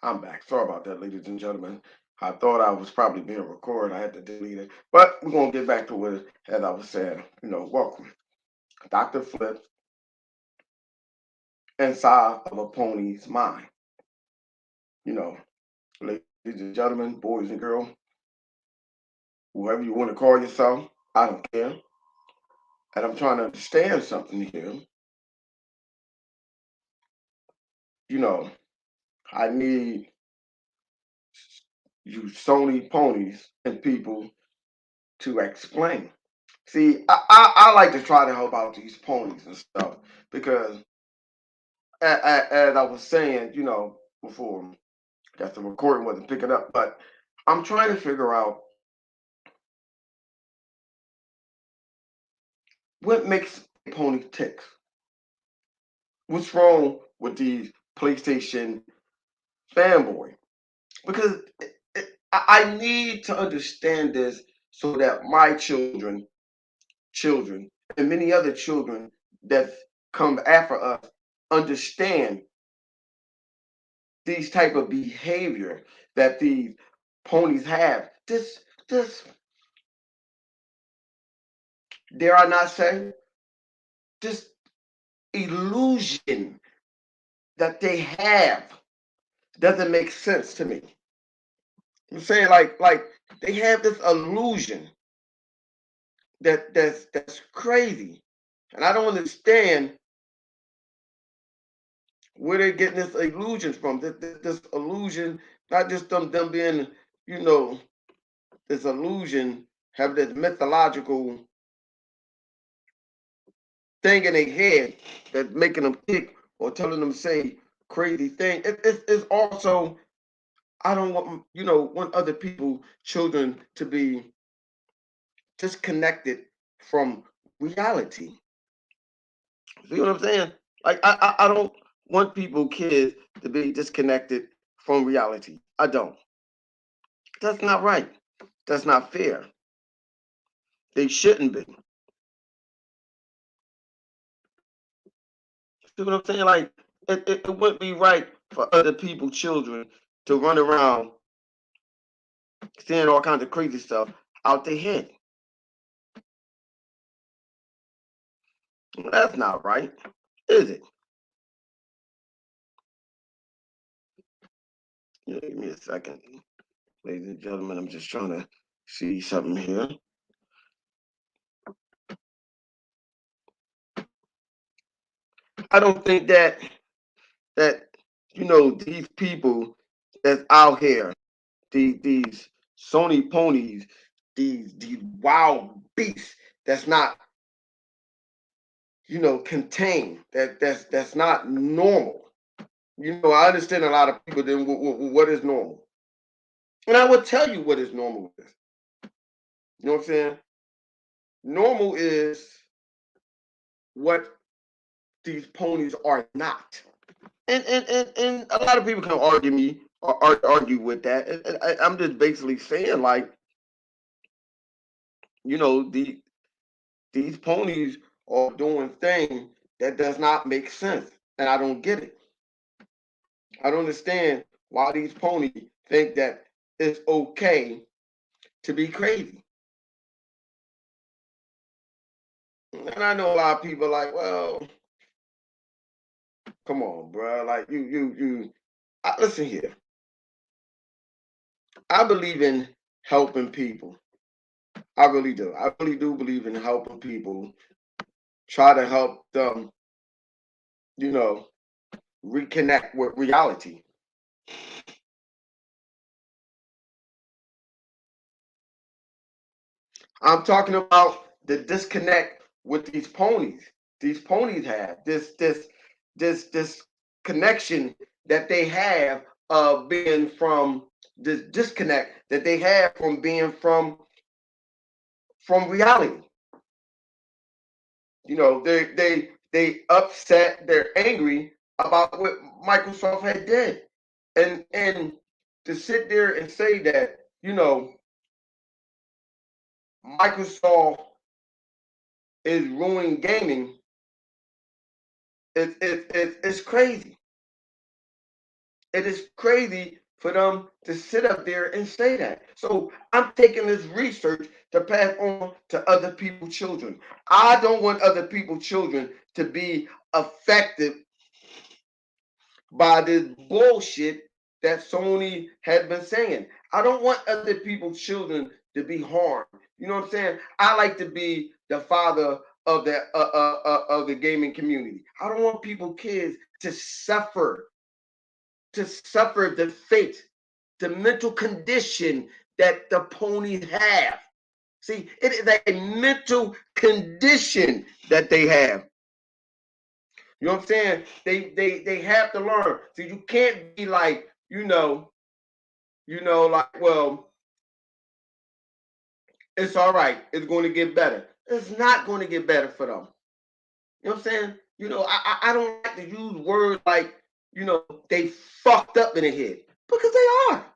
I'm back. Sorry about that, ladies and gentlemen. I thought I was probably being recorded. I had to delete it. But we're going to get back to what, as I was saying, welcome. Dr. Flip inside of a pony's mind. You know, ladies and gentlemen, boys and girls, whoever you want to call yourself, I don't care. And I'm trying to understand something here. You know, I need you Sony ponies and people to explain. See, I like to try to help out these ponies and stuff because, as I was saying, before, I guess the recording wasn't picking up, but I'm trying to figure out what makes a pony tick. What's wrong with these PlayStation fanboy? Because I need to understand this so that my children, and many other children that come after us understand these type of behavior that these ponies have. This, dare I not say, this illusion that they have doesn't make sense to me. I'm saying like they have this illusion that's crazy, and I don't understand where they're getting this illusion from. This illusion, not just them being, you know, this illusion, have this mythological thing in their head that's making them tick or telling them say crazy thing. It's also, I don't want other people, children, to be disconnected from reality. See what I'm saying? Like I don't want people, kids, to be disconnected from reality. I don't. That's not right. That's not fair. They shouldn't be. See what I'm saying? Like it wouldn't be right for other people, children, to run around saying all kinds of crazy stuff out their head. That's not right, is it? Give me a second, ladies and gentlemen. I'm just trying to see something here. I don't think that these people that's out here, these Sony ponies, these wild beasts that's not contained, that's not normal. I understand a lot of people. Then what is normal? And I would tell you what is normal is. You know what I'm saying? Normal is what these ponies are not. And a lot of people can argue me or argue with that. And I'm just basically saying, like, these ponies are doing things that does not make sense, and I don't get it. I don't understand why these ponies think that it's okay to be crazy. And I know a lot of people like, well, come on, bro. Like listen here. I believe in helping people. I really do. I really do believe in helping people. Try to help them, you know, reconnect with reality. I'm talking about the disconnect with these ponies. These ponies have this connection that they have of being from this disconnect that they have from being from reality. They upset, they're angry about what Microsoft had did. And to sit there and say that, Microsoft is ruining gaming, it's crazy. It is crazy for them to sit up there and say that. So I'm taking this research to pass on to other people's children. I don't want other people's children to be affected by this bullshit that Sony has been saying. I don't want other people's children to be harmed. You know what I'm saying? I like to be the father of the gaming community. I don't want people, kids, to suffer the fate, the mental condition that the ponies have. See, it is a mental condition that they have. You know what I'm saying? They have to learn. See, you can't be like, like, well, it's all right. It's going to get better. It's not going to get better for them. You know what I'm saying? I don't like to use words like, they fucked up in the head. Because they are.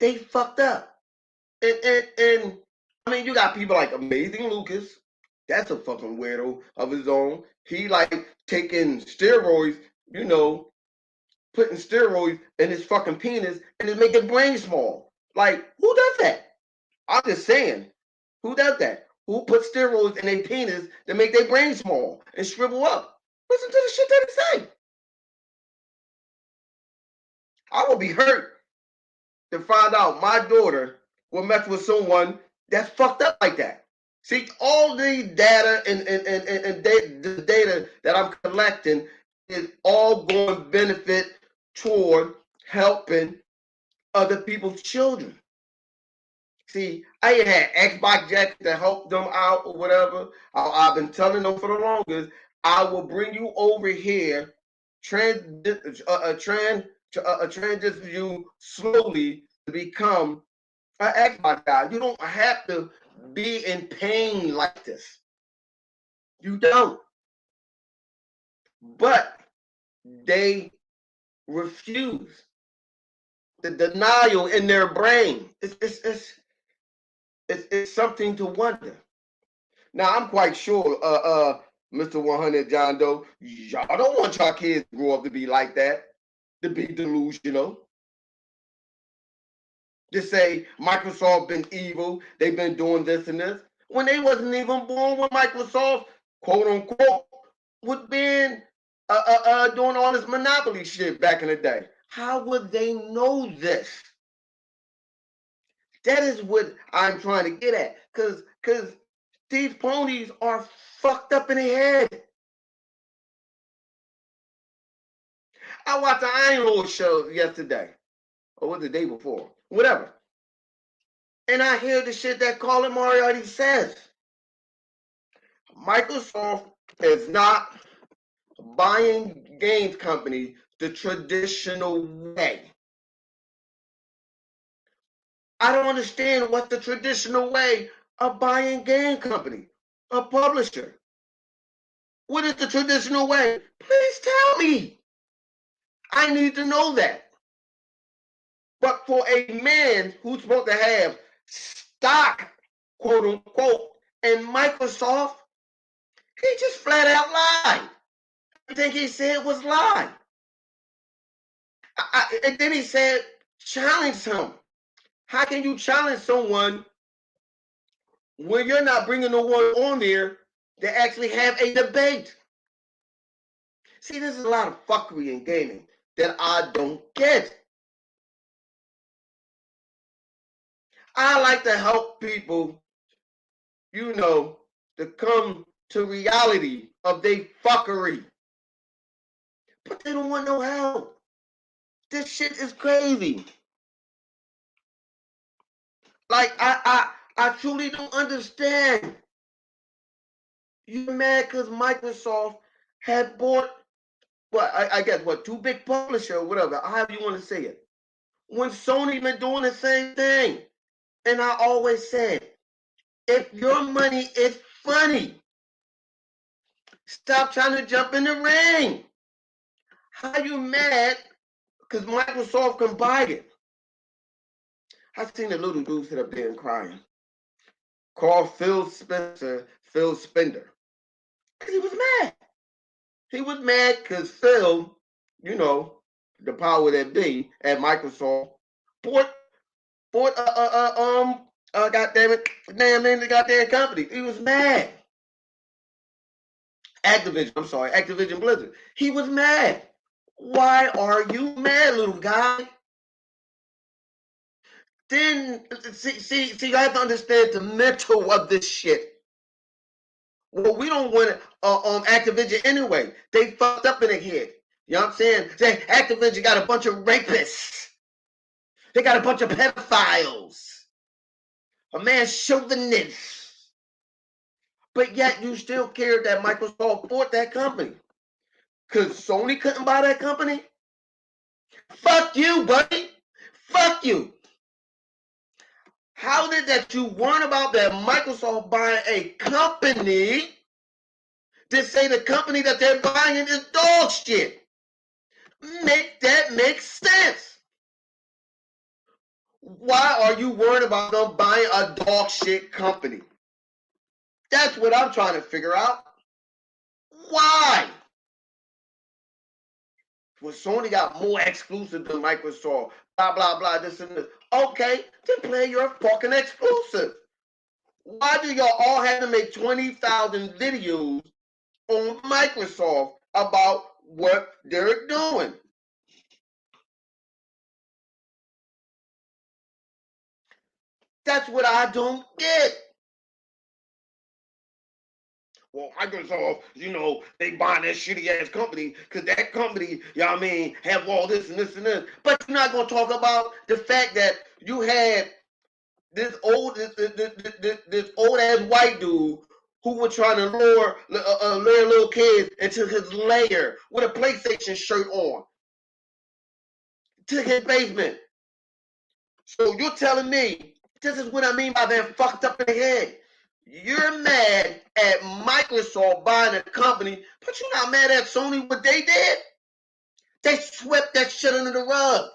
They fucked up. And I mean, you got people like Amazing Lucas. That's a fucking weirdo of his own. He like taking steroids, putting steroids in his fucking penis and it make his brain small. Like, who does that? I'm just saying, who does that? Who puts steroids in their penis to make their brain small and shrivel up? Listen to the shit that he say. I will be hurt to find out my daughter will mess with someone that's fucked up like that. See, all the data and the data that I'm collecting is all going to benefit toward helping other people's children. See, I ain't had Xbox Jack to help them out or whatever. I've been telling them for the longest, I will bring you over here, transition you slowly to become an Xbox guy. You don't have to be in pain like this. You don't. But they refuse. The denial in their brain. It's something to wonder. Now I'm quite sure, Mr. 100 John Doe, y'all don't want y'all kids to grow up to be like that, to be delusional. To say Microsoft been evil, they've been doing this and this, when they wasn't even born when Microsoft, quote unquote, was being doing all this monopoly shit back in the day. How would they know this? That is what I'm trying to get at. Because these ponies are fucked up in the head. I watched the Iron Lord show yesterday. Or was it the day before? Whatever. And I hear the shit that Colin Moriarty says. Microsoft is not buying games companies the traditional way. I don't understand what's the traditional way of buying game company, a publisher. What is the traditional way? Please tell me. I need to know that. But for a man who's supposed to have stock, quote unquote, in Microsoft, he just flat out lied. Everything he said was lie. And then he said, challenge him. How can you challenge someone when you're not bringing no one on there to actually have a debate? See, there's a lot of fuckery in gaming that I don't get. I like to help people, to come to reality of their fuckery. But they don't want no help. This shit is crazy. Like, I truly don't understand. You're mad because Microsoft had bought, I guess, two big publishers or whatever, however you want to say it. When Sony been doing the same thing. And I always said, if your money is funny, stop trying to jump in the ring. How you mad because Microsoft can buy it? I've seen the little dude sit up there and crying. Called Phil Spencer Phil Spender. Because he was mad. He was mad because Phil, the power that be at Microsoft, bought goddamn it, damn name the goddamn company. He was mad. Activision Blizzard. He was mad. Why are you mad, little guy? Then see, you have to understand the mental of this shit. Well, we don't want Activision anyway. They fucked up in the head. You know what I'm saying? Activision got a bunch of rapists. They got a bunch of pedophiles. A man chauvinist. But yet you still care that Microsoft bought that company. Because Sony couldn't buy that company? Fuck you, buddy. Fuck you. How did that you warn about that Microsoft buying a company to say the company that they're buying is dog shit? Make that make sense. Why are you worried about them buying a dog shit company? That's what I'm trying to figure out. Why? Well, Sony got more exclusive than Microsoft. Blah, blah, blah, this and this. Okay, then play your fucking exclusive. Why do y'all all have to make 20,000 videos on Microsoft about what they're doing? That's what I don't get. Well, Microsoft, they buying that shitty ass company because that company, you know what I mean, have all this and this and this. But you're not going to talk about the fact that you had this old ass white dude who was trying to lure little kids into his lair with a PlayStation shirt on to his basement. So you're telling me, this is what I mean by they're fucked up in the head. You're mad at Microsoft buying a company, but you're not mad at Sony what they did. They swept that shit under the rug.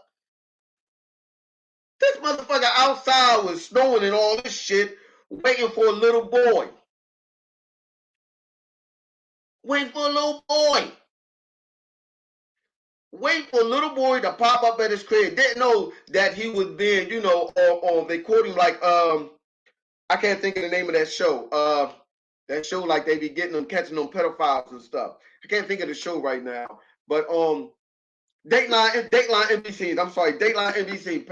This motherfucker outside was snowing and all this shit, waiting for a little boy. Waiting for a little boy. Wait for a little boy to pop up at his crib. Didn't know that he was being, they quote him like, I can't think of the name of that show. That show like they be catching them pedophiles and stuff. I can't think of the show right now. But Dateline NBC. I'm sorry, Dateline NBC.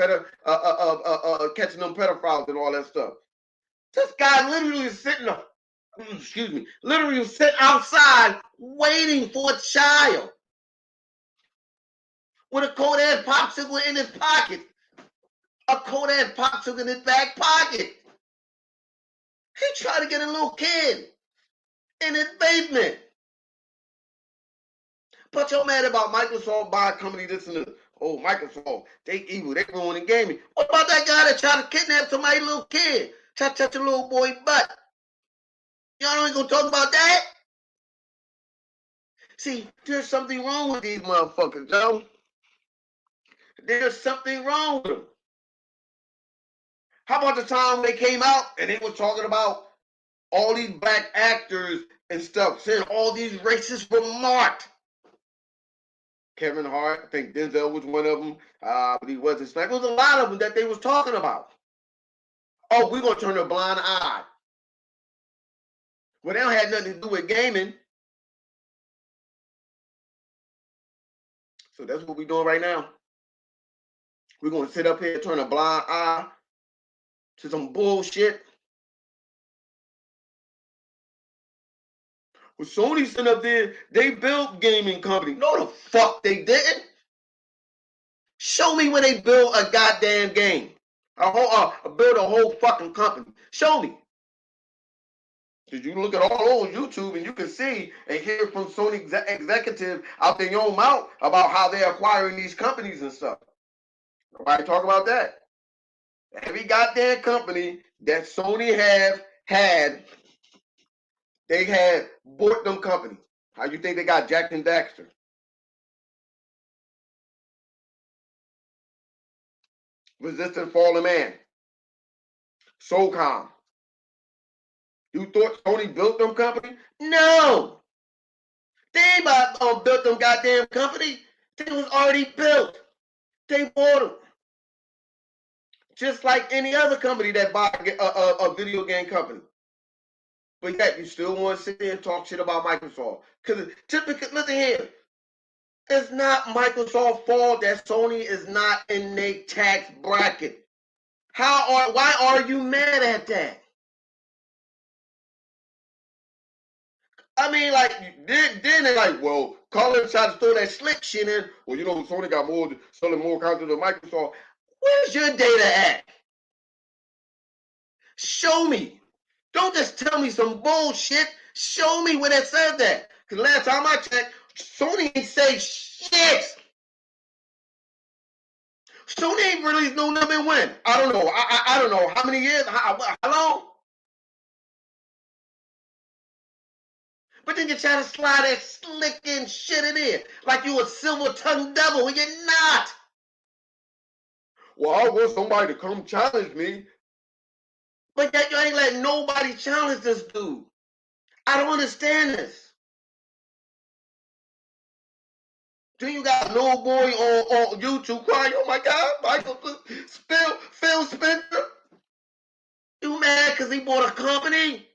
Catching them pedophiles and all that stuff. This guy literally is sitting up. Excuse me. Literally sitting outside waiting for a child with a cold ass popsicle in his pocket. A cold ass popsicle in his back pocket. He tried to get a little kid in his basement. But you're mad about Microsoft buying company this and this. Oh, Microsoft, they evil, they ruining gaming. What about that guy that tried to kidnap somebody's little kid? Try to touch a little boy's butt. Y'all ain't gonna talk about that? See, there's something wrong with these motherfuckers, yo. There's something wrong with them. How about the time they came out and they was talking about all these black actors and stuff, saying all these racist remarks? Kevin Hart, I think Denzel was one of them, but he wasn't. There was a lot of them that they was talking about. Oh, we're going to turn a blind eye. Well, they don't have nothing to do with gaming. So that's what we're doing right now. We're going to sit up here and turn a blind eye to some bullshit. Well, Sony sitting up there, they built gaming company. No, the fuck they didn't. Show me where they built a goddamn game. Build a whole fucking company. Show me. Because you look at all over YouTube and you can see and hear from Sony executives out their own mouth about how they're acquiring these companies and stuff. Nobody talk about that. Every goddamn company that Sony had, they had bought them companies. How you think they got Jack and Daxter? Resistant Fallen Man. SOCOM. You thought Sony built them company? No. They ain't built them goddamn company. They was already built. They bought them. Just like any other company that buy a video game company. But yet you still want to sit there and talk shit about Microsoft. Because typically, listen here, it's not Microsoft's fault that Sony is not in their tax bracket. Why are you mad at that? I mean, like, then they're like, well, Colin tried to throw that slick shit in. Well, you know, Sony got selling more content than Microsoft. Where's your data at? Show me. Don't just tell me some bullshit. Show me where that says that. Because last time I checked, Sony ain't say shit. Sony ain't released no number when. I don't know. I don't know how many years, how long. But then you try to slide that slick and shit in there like you a silver-tongued devil when you're not. Well, I want somebody to come challenge me. But yet you ain't letting nobody challenge this dude. I don't understand this. Then you got no boy on YouTube crying, oh my God, Michael Phil Spencer. You mad because he bought a company?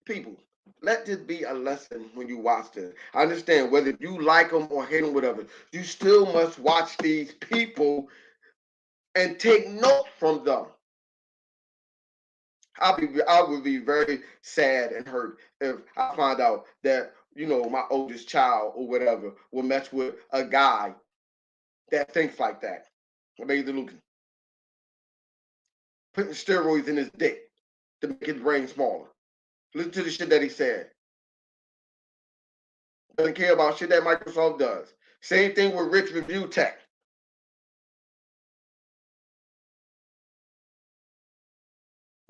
People, let this be a lesson when you watch this. I understand whether you like them or hate them, whatever. You still must watch these people and take note from them. I would be very sad and hurt if I find out that, you know, my oldest child or whatever will mess with a guy that thinks like that. Amazing looking. Putting steroids in his dick to make his brain smaller. Listen to the shit that he said. Doesn't care about shit that Microsoft does. Same thing with Rich Review Tech.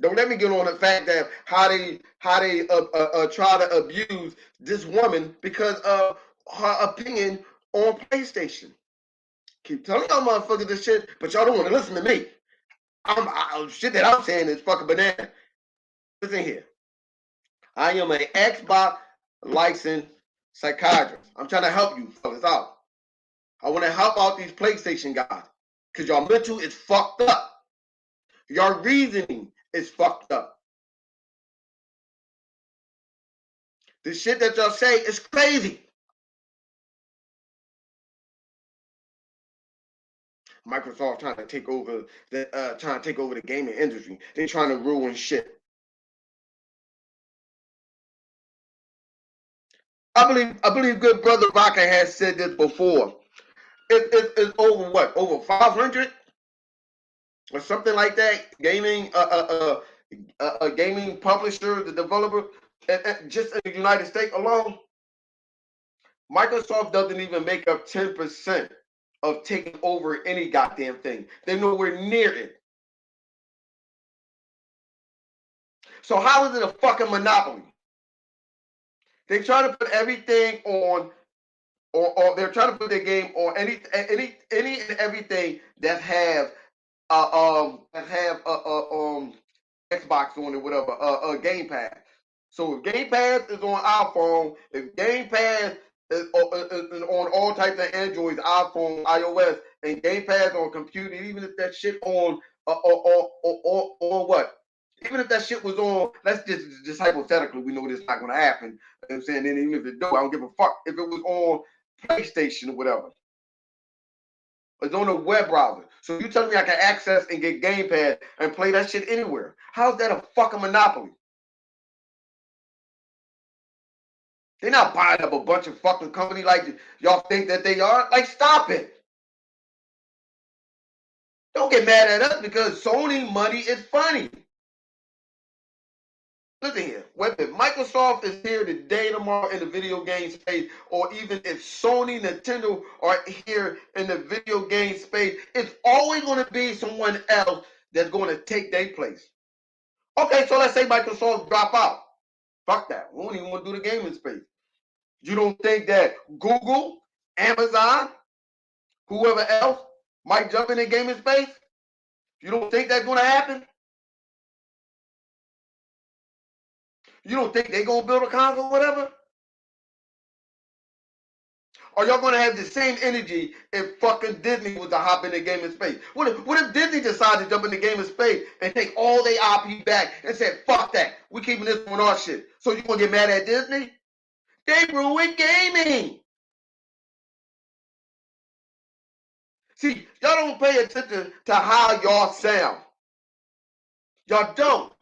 Don't let me get on the fact that how they try to abuse this woman because of her opinion on PlayStation. Keep telling y'all motherfuckers this shit, but y'all don't want to listen to me. Shit that I'm saying is fucking banana. Listen here. I am an Xbox licensed psychiatrist. I'm trying to help you fellas out. I want to help out these PlayStation guys because y'all mental is fucked up. Your reasoning is fucked up. The shit that y'all say is crazy. Microsoft trying to take over the gaming industry. They're trying to ruin shit. I believe good brother Rocker has said this before. It's over what? Over 500 or something like that. Gaming a gaming publisher, the developer, just in the United States alone. Microsoft doesn't even make up 10% of taking over any goddamn thing. They're nowhere near it. So how is it a fucking monopoly? They try to put everything on, or they're trying to put their game on any and everything that have Xbox on it, whatever, Game Pass. So if Game Pass is on iPhone, if Game Pass is on all types of Androids, iPhone, iOS, and Game Pass on computer, even if that shit on or what? Even if that shit was on, let's just hypothetically, we know this is not going to happen. You know what I'm saying? And even if it do, I don't give a fuck. If it was on PlayStation or whatever, it's on a web browser. So you telling me I can access and get Game Pass and play that shit anywhere? How's that a fucking monopoly? They're not buying up a bunch of fucking company like y'all think that they are. Like, stop it. Don't get mad at us because Sony money is funny. Listen here, whether Microsoft is here today, tomorrow in the video game space, or even if Sony, Nintendo are here in the video game space, it's always going to be someone else that's going to take their place. Okay, so let's say Microsoft drop out. Fuck that. We don't even want to do the gaming space. You don't think that Google, Amazon, whoever else might jump in the gaming space? You don't think that's going to happen? You don't think they're going to build a console or whatever? Are y'all gonna have the same energy if fucking Disney was to hop in the game of space? What if Disney decided to jump in the game of space and take all their IP back and said, fuck that, we keeping this on our shit. So you gonna get mad at Disney? They ruined gaming. See, y'all don't pay attention to how y'all sound. Y'all don't.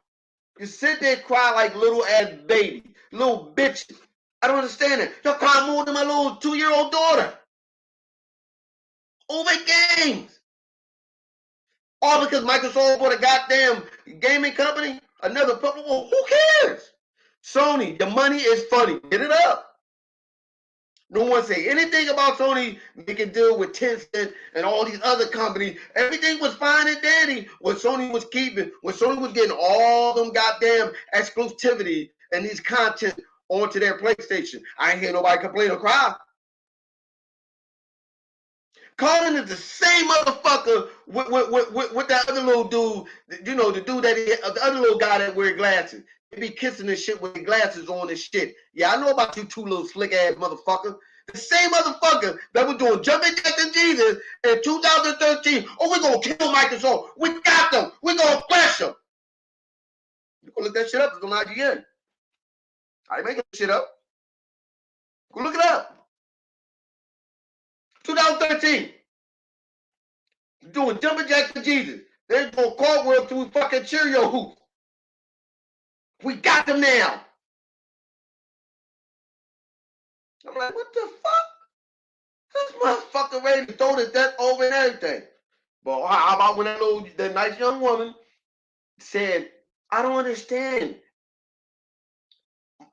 You sit there and cry like little ass baby, little bitches. I don't understand it. Y'all cry more than my little 2-year-old daughter over games. All because Microsoft bought a goddamn gaming company, another public. Well, who cares? Sony, the money is funny. Get it up. No one say anything about Sony making deal with Tencent and all these other companies. Everything was fine and dandy when Sony was keeping, when Sony was getting all them goddamn exclusivity and these content onto their PlayStation. I ain't hear nobody complain or cry. Colin is the same motherfucker with that other little dude, you know, the dude the other little guy that wear glasses. They be kissing this shit with the glasses on and shit. Yeah, I know about you two little slick ass motherfuckers. The same motherfucker that was doing Jumping Jacks and Jesus in 2013. Oh, we're gonna kill Microsoft. We got them. We're gonna crush them. You can look that shit up. It's on IGN. I ain't making shit up. Go look it up. 2013. Doing Jumping Jacks for Jesus. They're doing cartwheels through fucking Cheerio hoops. We got them now. I'm like, what the fuck? This motherfucker ready to throw the death over and everything. But how about when that nice young woman said, I don't understand.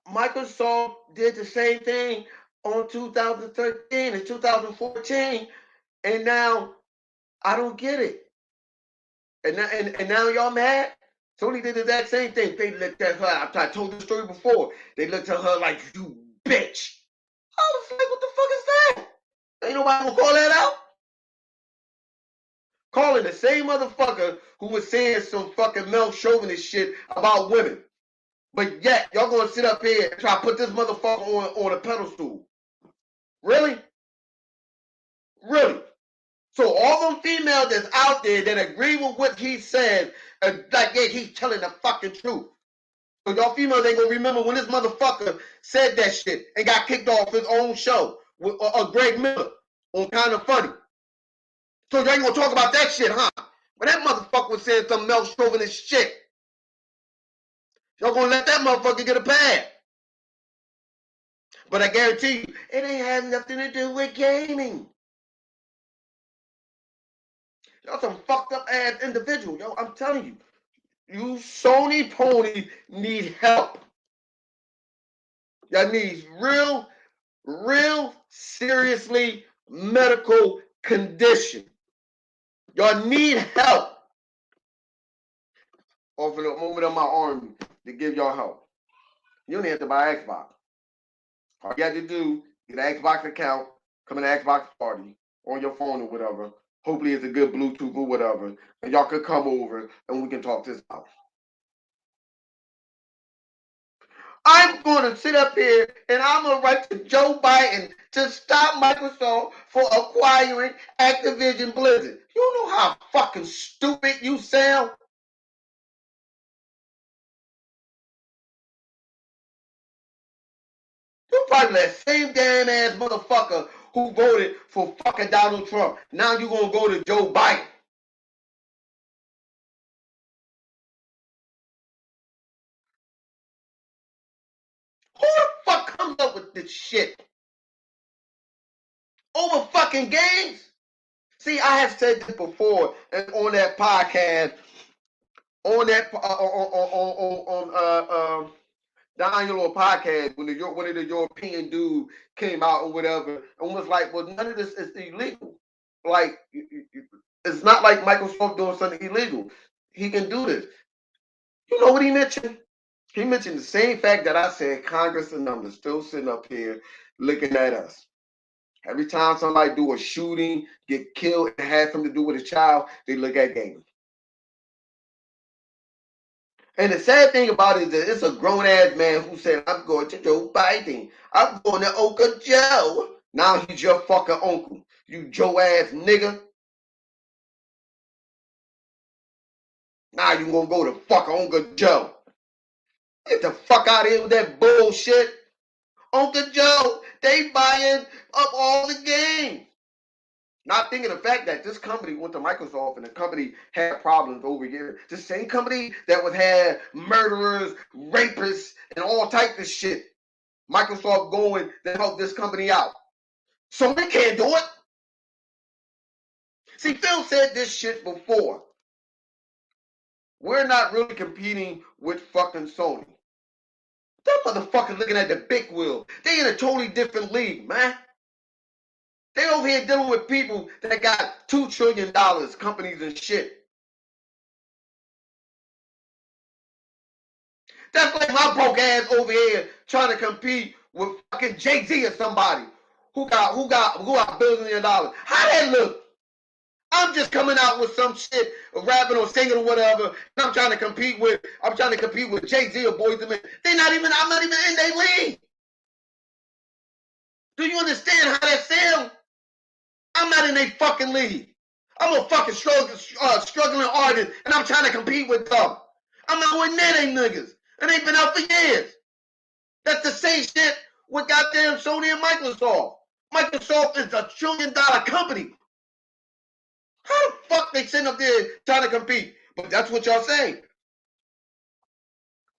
Microsoft did the same thing on 2013 and 2014, and now I don't get it. And now y'all mad? Sony did the exact same thing. They looked at her. I told this story before. They looked at her like, you bitch. I was like, what the fuck is that? Ain't nobody gonna call that out? Calling the same motherfucker who was saying some fucking male chauvinist shit about women. But yet, y'all gonna sit up here and try to put this motherfucker on a pedestal. Really? Really? So all them females that's out there that agree with what he said, like, yeah, he's telling the fucking truth. So y'all females ain't gonna remember when this motherfucker said that shit and got kicked off his own show with Greg Miller on Kind of Funny. So y'all ain't gonna talk about that shit, huh? When that motherfucker was saying some male chauvinist shit, y'all gonna let that motherfucker get a pad. But I guarantee you, it ain't have nothing to do with gaming. Y'all some fucked up ass individual. Yo, I'm telling you, you Sony ponies need help. Y'all need real seriously medical condition. Y'all need help. Offer the moment of my arm to give y'all help. You don't have to buy Xbox. All you have to do, get an Xbox account, come in the Xbox party on your phone or whatever. Hopefully it's a good Bluetooth or whatever. And y'all could come over and we can talk this out. I'm going to sit up here and I'm going to write to Joe Biden to stop Microsoft for acquiring Activision Blizzard. You know how fucking stupid you sound? You probably that same damn ass motherfucker who voted for fucking Donald Trump. Now you going to go to Joe Biden. Who the fuck comes up with this shit? Over fucking games? See, I have said this before on that podcast, on that on the annual podcast when one of the European dude came out or whatever and was like, well, none of this is illegal. Like, it's not like Microsoft doing something illegal. He can do this. You know what he mentioned? He mentioned the same fact that I said Congress and them are still sitting up here looking at us. Every time somebody do a shooting, get killed, and has something to do with a child, they look at gaming. And the sad thing about it is that it's a grown-ass man who said, I'm going to Joe Biden. I'm going to Oka Joe. Now he's your fucking uncle. You Joe ass nigga. Now you gonna go to fucking Uncle Joe. Get the fuck out of here with that bullshit. Uncle Joe, they buying up all the games. Not thinking the fact that this company went to Microsoft and the company had problems over here. The same company that would have murderers, rapists, and all types of shit. Microsoft going to help this company out. So they can't do it. See, Phil said this shit before. We're not really competing with fucking Sony. That motherfucker looking at the big wheel. They in a totally different league, man. They over here dealing with people that got $2 trillion, companies and shit. That's like my broke ass over here trying to compete with fucking Jay-Z or somebody who got $1 billion. How that look? I'm just coming out with some shit, rapping or singing or whatever, and I'm trying to compete with Jay-Z or Boyz II Men. I'm not even in their league. Do you understand how that sounds? I'm not in their fucking league. I'm a fucking struggling artist, and I'm trying to compete with them. I'm not with none of niggas. And they've been out for years. That's the same shit with goddamn Sony and Microsoft. Microsoft is a $1 trillion company. How the fuck they sitting up there trying to compete? But that's what y'all saying.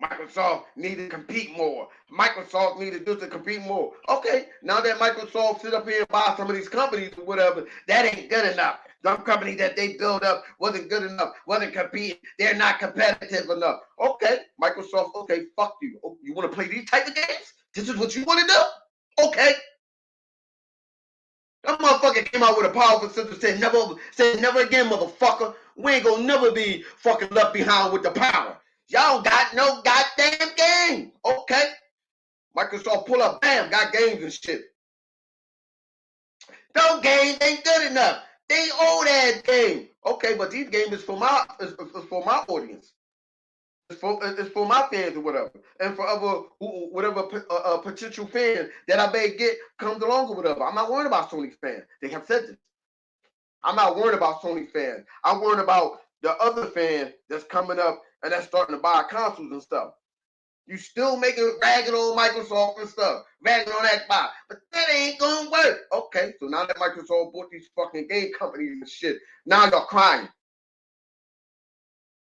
Microsoft need to compete more. Microsoft need to do to compete more. Okay, now that Microsoft sit up here and buy some of these companies or whatever, that ain't good enough. Some company that they built up wasn't good enough, wasn't competing. They're not competitive enough. Okay, Microsoft, okay, fuck you. Oh, you want to play these type of games? This is what you want to do? Okay. That motherfucker came out with a powerful sentence saying never again, motherfucker. We ain't gonna never be fucking left behind with the power. Y'all got no goddamn game. Okay. Microsoft pull up, bam, got games and shit. Those games ain't good enough. They old ass game. Okay, but these games is for my audience. It's for my fans or whatever, and for whatever potential fan that I may get comes along or whatever. I'm not worried about Sony fans. They have said this. I'm not worried about Sony fans. I'm worried about the other fans that's coming up and that's starting to buy consoles and stuff. You still making ragging on Microsoft and stuff, ragging on Xbox, but that ain't gonna work. Okay, so now that Microsoft bought these fucking game companies and shit, now y'all crying.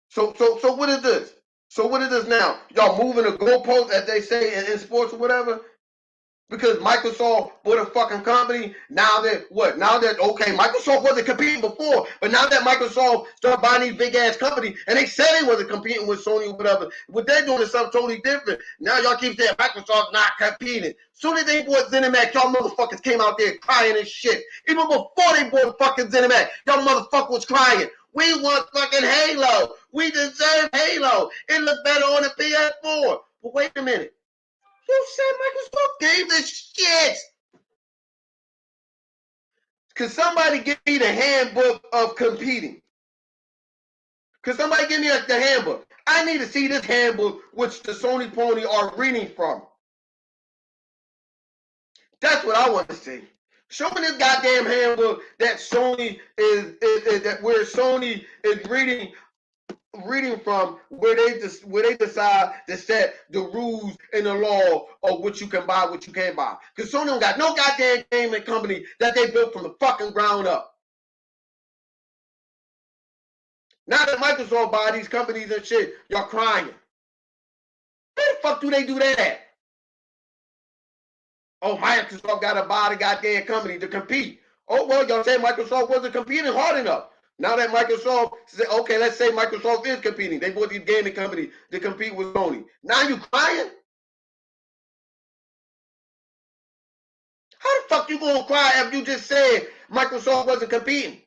So what is this? So what is this now? Y'all moving the goalpost, as they say in sports or whatever? Because Microsoft bought a fucking company. Now that what? Now that okay, Microsoft wasn't competing before, but now that Microsoft started buying these big ass companies, and they said they wasn't competing with Sony or whatever, what they're doing is something totally different. Now y'all keep saying Microsoft not competing. Soon as they bought ZeniMax, y'all motherfuckers came out there crying and shit. Even before they bought fucking ZeniMax, y'all motherfuckers was crying. We want fucking Halo. We deserve Halo. It looked better on the PS4. But wait a minute. You said Microsoft gave this shit. Could somebody give me the handbook of competing? Could somebody give me the handbook? I need to see this handbook, which the Sony pony are reading from. That's what I want to see. Show me this goddamn handbook that Sony is that where Sony is reading from, where they decide to set the rules and the law of what you can buy, what you can't buy. Because Sony don't got no goddamn gaming company that they built from the fucking ground up. Now that Microsoft buy these companies and shit, y'all crying. Where the fuck do they do that at? Oh, Microsoft got to buy the goddamn company to compete. Oh, well, y'all say Microsoft wasn't competing hard enough. Now that Microsoft said, okay, let's say Microsoft is competing. They bought these gaming companies to compete with Sony. Now you crying? How the fuck you gonna cry after you just said Microsoft wasn't competing?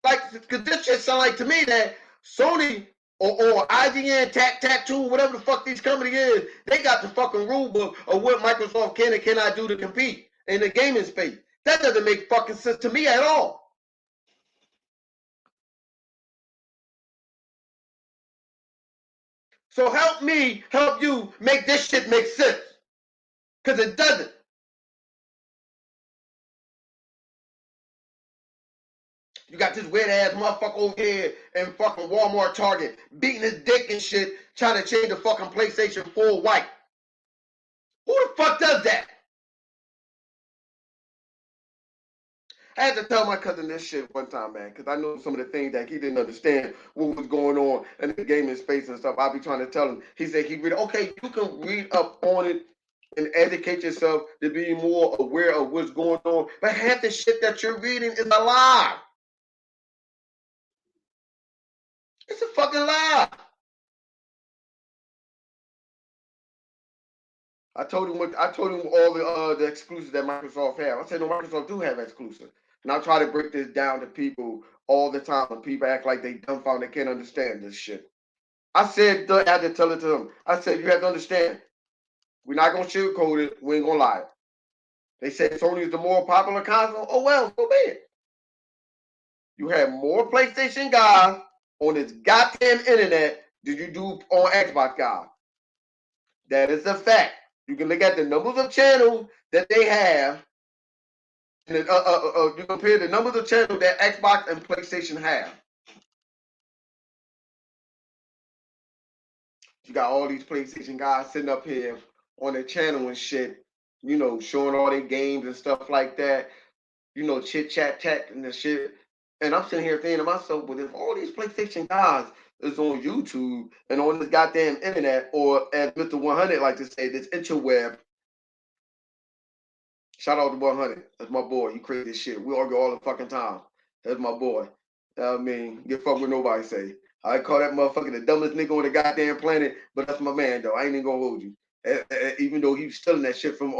Like, because this shit sound like to me that Sony or IGN, Tac-Tac-Two, whatever the fuck these companies is, they got the fucking rule book of what Microsoft can and cannot do to compete in the gaming space. That doesn't make fucking sense to me at all. So help me help you make this shit make sense. Because it doesn't. You got this weird ass motherfucker over here in fucking Walmart Target beating his dick and shit, trying to change the fucking PlayStation 4 white. Who the fuck does that? I had to tell my cousin this shit one time, man, because I know some of the things that he didn't understand what was going on in the gaming space and stuff. I'll be trying to tell him. He said he read, okay, you can read up on it and educate yourself to be more aware of what's going on, but half the shit that you're reading is a lie. It's a fucking lie. I told him all the exclusives that Microsoft have. I said no, Microsoft do have exclusives. And I try to break this down to people all the time, and people act like they dumbfounded, they can't understand this shit. I said I had to tell it to them. I said you have to understand, we're not gonna sugarcoat it. We ain't gonna lie. They said Sony is the more popular console. Oh well, so be it. You have more PlayStation guys on this goddamn internet than you do on Xbox guys. That is a fact. You can look at the numbers of channels that they have. And you compare the numbers of channels that Xbox and PlayStation have. You got all these PlayStation guys sitting up here on their channel and shit, you know, showing all their games and stuff like that, you know, chit chat and the shit. And I'm sitting here thinking to myself, but if all these PlayStation guys is on YouTube and on this goddamn internet, or as Mr. 100 like to say, this interweb. Shout out to 100. That's my boy. You crazy as shit. We argue all the fucking time. That's my boy. I mean, get fuck with nobody say. I call that motherfucker the dumbest nigga on the goddamn planet, but that's my man though. I ain't even gonna hold you. Even though he was stealing that shit from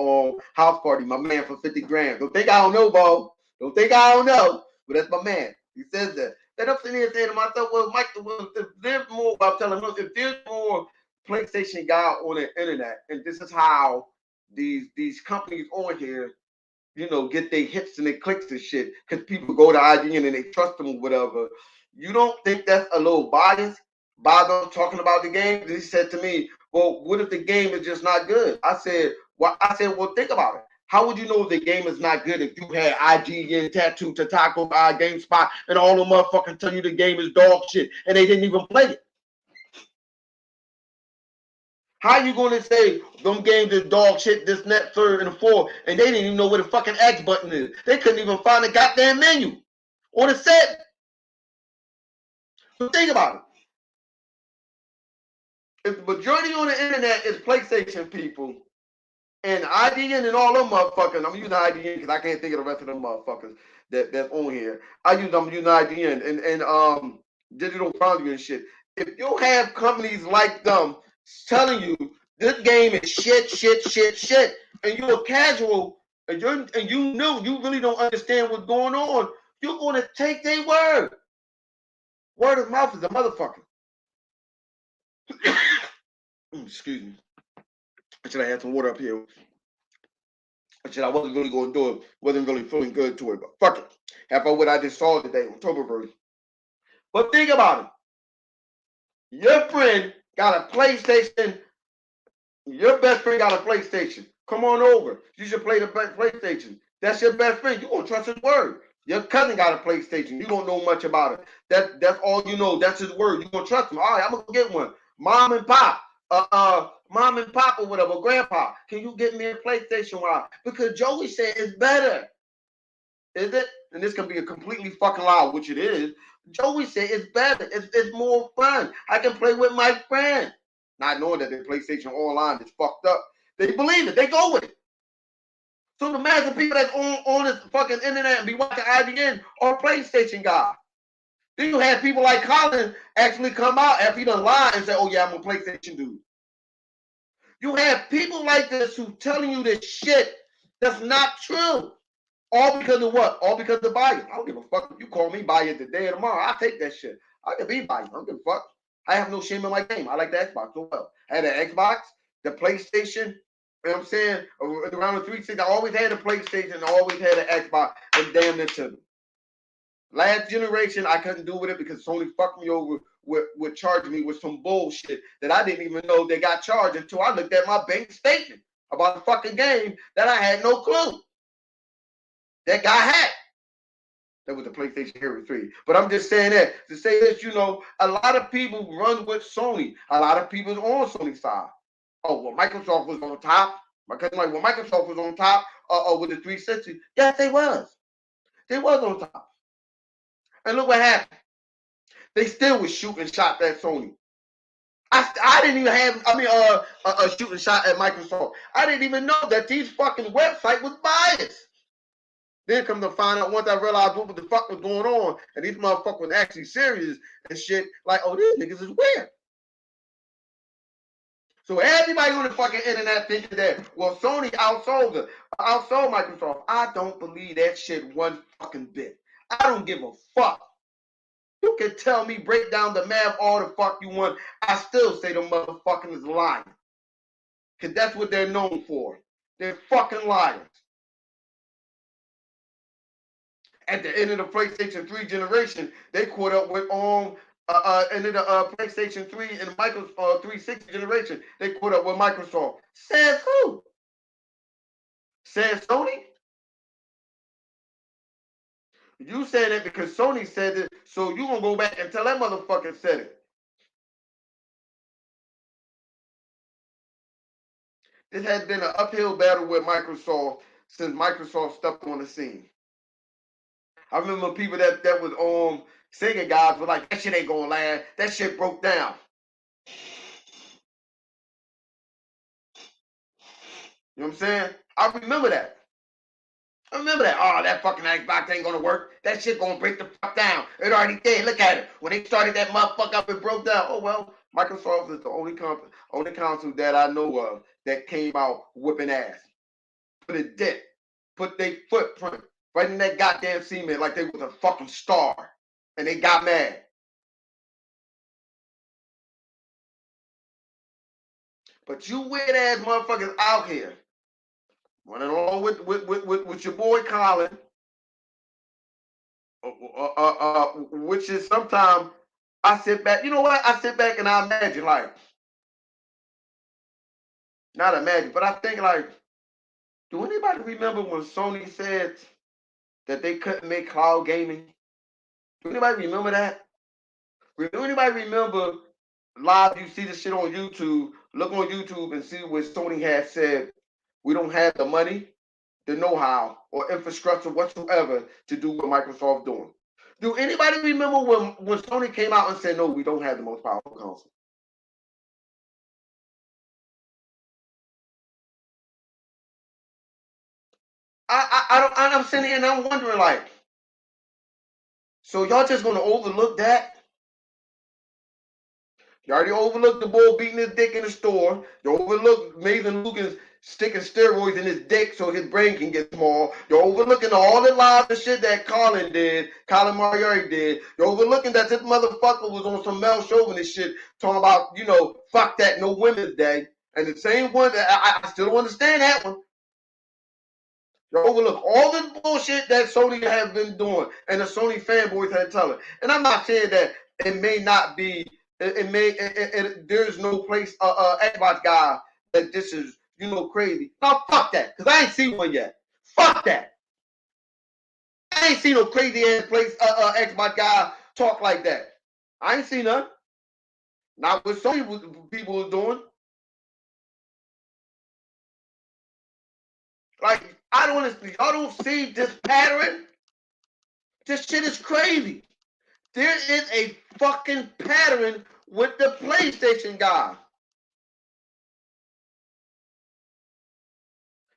House Party, my man, for 50 grand. Don't think I don't know, Bo. Don't think I don't know. But that's my man. He says that. Then I'm sitting here saying to myself, well, Mike, if there's more, I'm telling him, if there's more PlayStation guy on the internet, and this is how these companies on here, you know, get their hits and their clicks and shit, because people go to IGN and they trust them or whatever. You don't think that's a little biased by them talking about the game? He said to me, well, what if the game is just not good? I said, well, think about it. How would you know the game is not good if you had IGN, Tattoo, Tataco, GameSpot, and all the motherfuckers tell you the game is dog shit and they didn't even play it? How you going to say them games is dog shit, this, that, third, and the fourth, and they didn't even know where the fucking X button is? They couldn't even find the goddamn menu on the set. So think about it. If the majority on the internet is PlayStation people, and IGN and all them motherfuckers, I'm using IGN because I can't think of the rest of them motherfuckers that's on here. I'm using IGN and Digital Foundry and shit. If you have companies like them telling you this game is shit, and you're a casual and you know you really don't understand what's going on, you're going to take their word. Word of mouth is a motherfucker. Excuse me. I should have had some water up here. I wasn't really going to do it. Wasn't really feeling good to it, but fuck it. After what I just saw today, Octoberverse. But think about it. Your friend got a PlayStation. Your best friend got a PlayStation. Come on over. You should play the PlayStation. That's your best friend. You're going to trust his word. Your cousin got a PlayStation. You don't know much about it. That's all you know. That's his word. You're going to trust him. All right, I'm going to get one. Mom and pop. Mom and pop or whatever, grandpa, can you get me a PlayStation? Why? Because Joey said it's better. Is it? And this can be a completely fucking lie, which it is. Joey said it's better. It's more fun. I can play with my friends. Not knowing that their PlayStation Online is fucked up. They believe it. They go with it. So the massive people that's on this fucking internet and be watching IGN are PlayStation guys. Then you have people like Colin actually come out after he done lied and say, oh yeah, I'm a PlayStation dude. You have people like this who telling you this shit that's not true. All because of what? All because of bias. I don't give a fuck if you call me biased today or tomorrow. I'll take that shit. I can be biased. I don't give a fuck. I have no shame in my game. I like the Xbox so well. I had an Xbox, the PlayStation, you know what I'm saying? Around the 360, I always had a PlayStation, I always had an Xbox, and damn it to me. Last generation, I couldn't do with it because Sony fucked me over with charging me with some bullshit that I didn't even know they got charged until I looked at my bank statement about the fucking game that I had no clue that got hacked. That was the PlayStation Hero 3. But I'm just saying that to say this, you know, a lot of people run with Sony. A lot of people on Sony's side. Oh, well, Microsoft was on top. My cousin like, well, Microsoft was on top with the 360. Yes, they was. They was on top. And look what happened. They still was shooting shots at Sony. I didn't even have, a shooting shot at Microsoft. I didn't even know that these fucking website was biased. Then come to find out once I realized what the fuck was going on, and these motherfuckers were actually serious and shit, like, oh, these niggas is weird. So everybody on the fucking internet thinking that, well, Sony outsold Microsoft. I don't believe that shit one fucking bit. I don't give a fuck. You can tell me, break down the math all the fuck you want. I still say the motherfucking is lying. Because that's what they're known for. They're fucking liars. At the end of the PlayStation 3 generation, they caught up with end of the PlayStation 3 and Microsoft 360 generation. They caught up with Microsoft. Says who? Says Sony? You said it because Sony said it, so you gonna go back and tell that motherfucker said it. This has been an uphill battle with Microsoft since Microsoft stepped on the scene. I remember people that was Sega guys were like, that shit ain't gonna last. That shit broke down. You know what I'm saying? I remember that. Oh, that fucking Xbox ain't gonna work. That shit gonna break the fuck down. It already did. Look at it. When they started that motherfucker up, it broke down. Oh well, Microsoft is the only console that I know of that came out whipping ass. Put a dent. Put their footprint right in that goddamn cement like they was a fucking star. And they got mad. But you weird ass motherfuckers out here running along with your boy Colin, which is sometimes I sit back. You know what? I sit back and I imagine, like, not imagine, but I think, like, do anybody remember when Sony said that they couldn't make cloud gaming? Do anybody remember that? Do anybody remember live? You see this shit on YouTube. Look on YouTube and see what Sony has said. We don't have the money, the know-how, or infrastructure whatsoever to do what Microsoft doing. Do anybody remember when Sony came out and said, no, we don't have the most powerful console? I'm sitting here and I'm wondering, like, so y'all just gonna overlook that? You already overlooked the boy beating his dick in the store. You overlooked Mason Lucas sticking steroids in his dick so his brain can get small. You're overlooking all the lies and shit that Colin Moriarty did. You're overlooking that this motherfucker was on some Mel Chauvinist shit talking about, you know, fuck that, no Women's Day. And the same one that I still don't understand that one. You overlook all this bullshit that Sony has been doing and the Sony fanboys had telling. And I'm not saying that it may not be, there's no place, Xbox guy that this is, you know, crazy. No, fuck that, because I ain't seen one yet. Fuck that. I ain't seen no crazy ass place, Xbox guy talk like that. I ain't seen none. Not what Sony people are doing. Like, I don't understand. Y'all don't see this pattern? This shit is crazy. There is a fucking pattern with the PlayStation guy.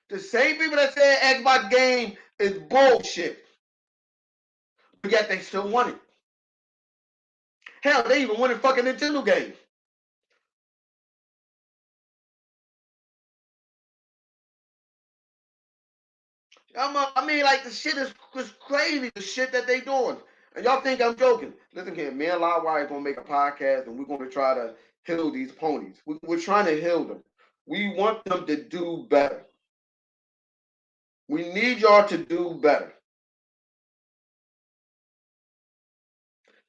The same people that say Xbox game is bullshit, but yet they still want it. Hell, they even wanted fucking Nintendo games. I mean, like, the shit is crazy, the shit that they doing. And y'all think I'm joking. Listen here, me and Livewire gonna make a podcast and we're gonna try to heal these ponies. We're trying to heal them. We want them to do better. We need y'all to do better.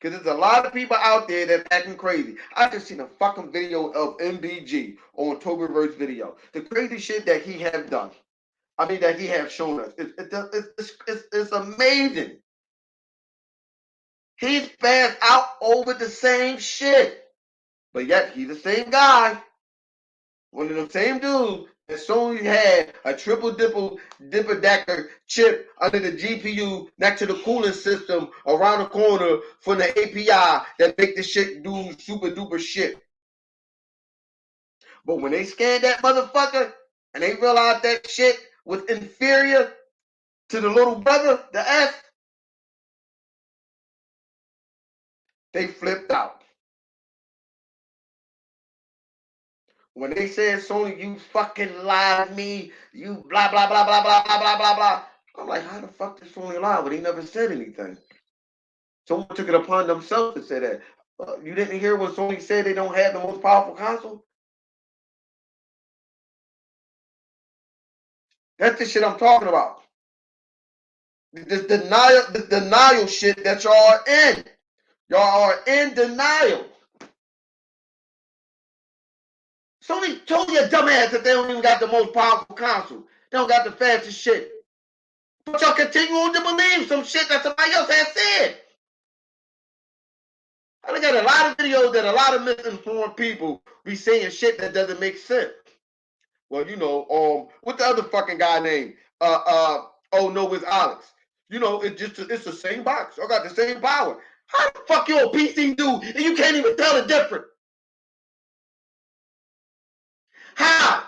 Because there's a lot of people out there that's acting crazy. I just seen a fucking video of MBG on Toberverse video. The crazy shit that he have done. I mean, that he have shown us. It's amazing. He's spazzed out over the same shit. But yet, he's the same guy. One of them same dudes that Sony had a triple dipper decker chip under the GPU next to the cooling system around the corner from the API that make the shit do super duper shit. But when they scanned that motherfucker and they realized that shit was inferior to the little brother, the S, they flipped out. When they said, Sony, you fucking lied to me, you blah, blah, blah, blah, blah, blah, blah, blah, blah. I'm like, how the fuck did Sony lie? But he never said anything. Someone took it upon themselves to say that. You didn't hear when Sony said they don't have the most powerful console? That's the shit I'm talking about. This denial shit that y'all are in. Y'all are in denial. Sony told your dumbass that they don't even got the most powerful console. They don't got the fastest shit. But y'all continue on to believe some shit that somebody else has said. I got a lot of videos that a lot of misinformed people be saying shit that doesn't make sense. Well, you know, what the other fucking guy name? Oh no, it's Alex. You know, it's the same box. I got the same power. How the fuck you a PC dude and you can't even tell the difference? How?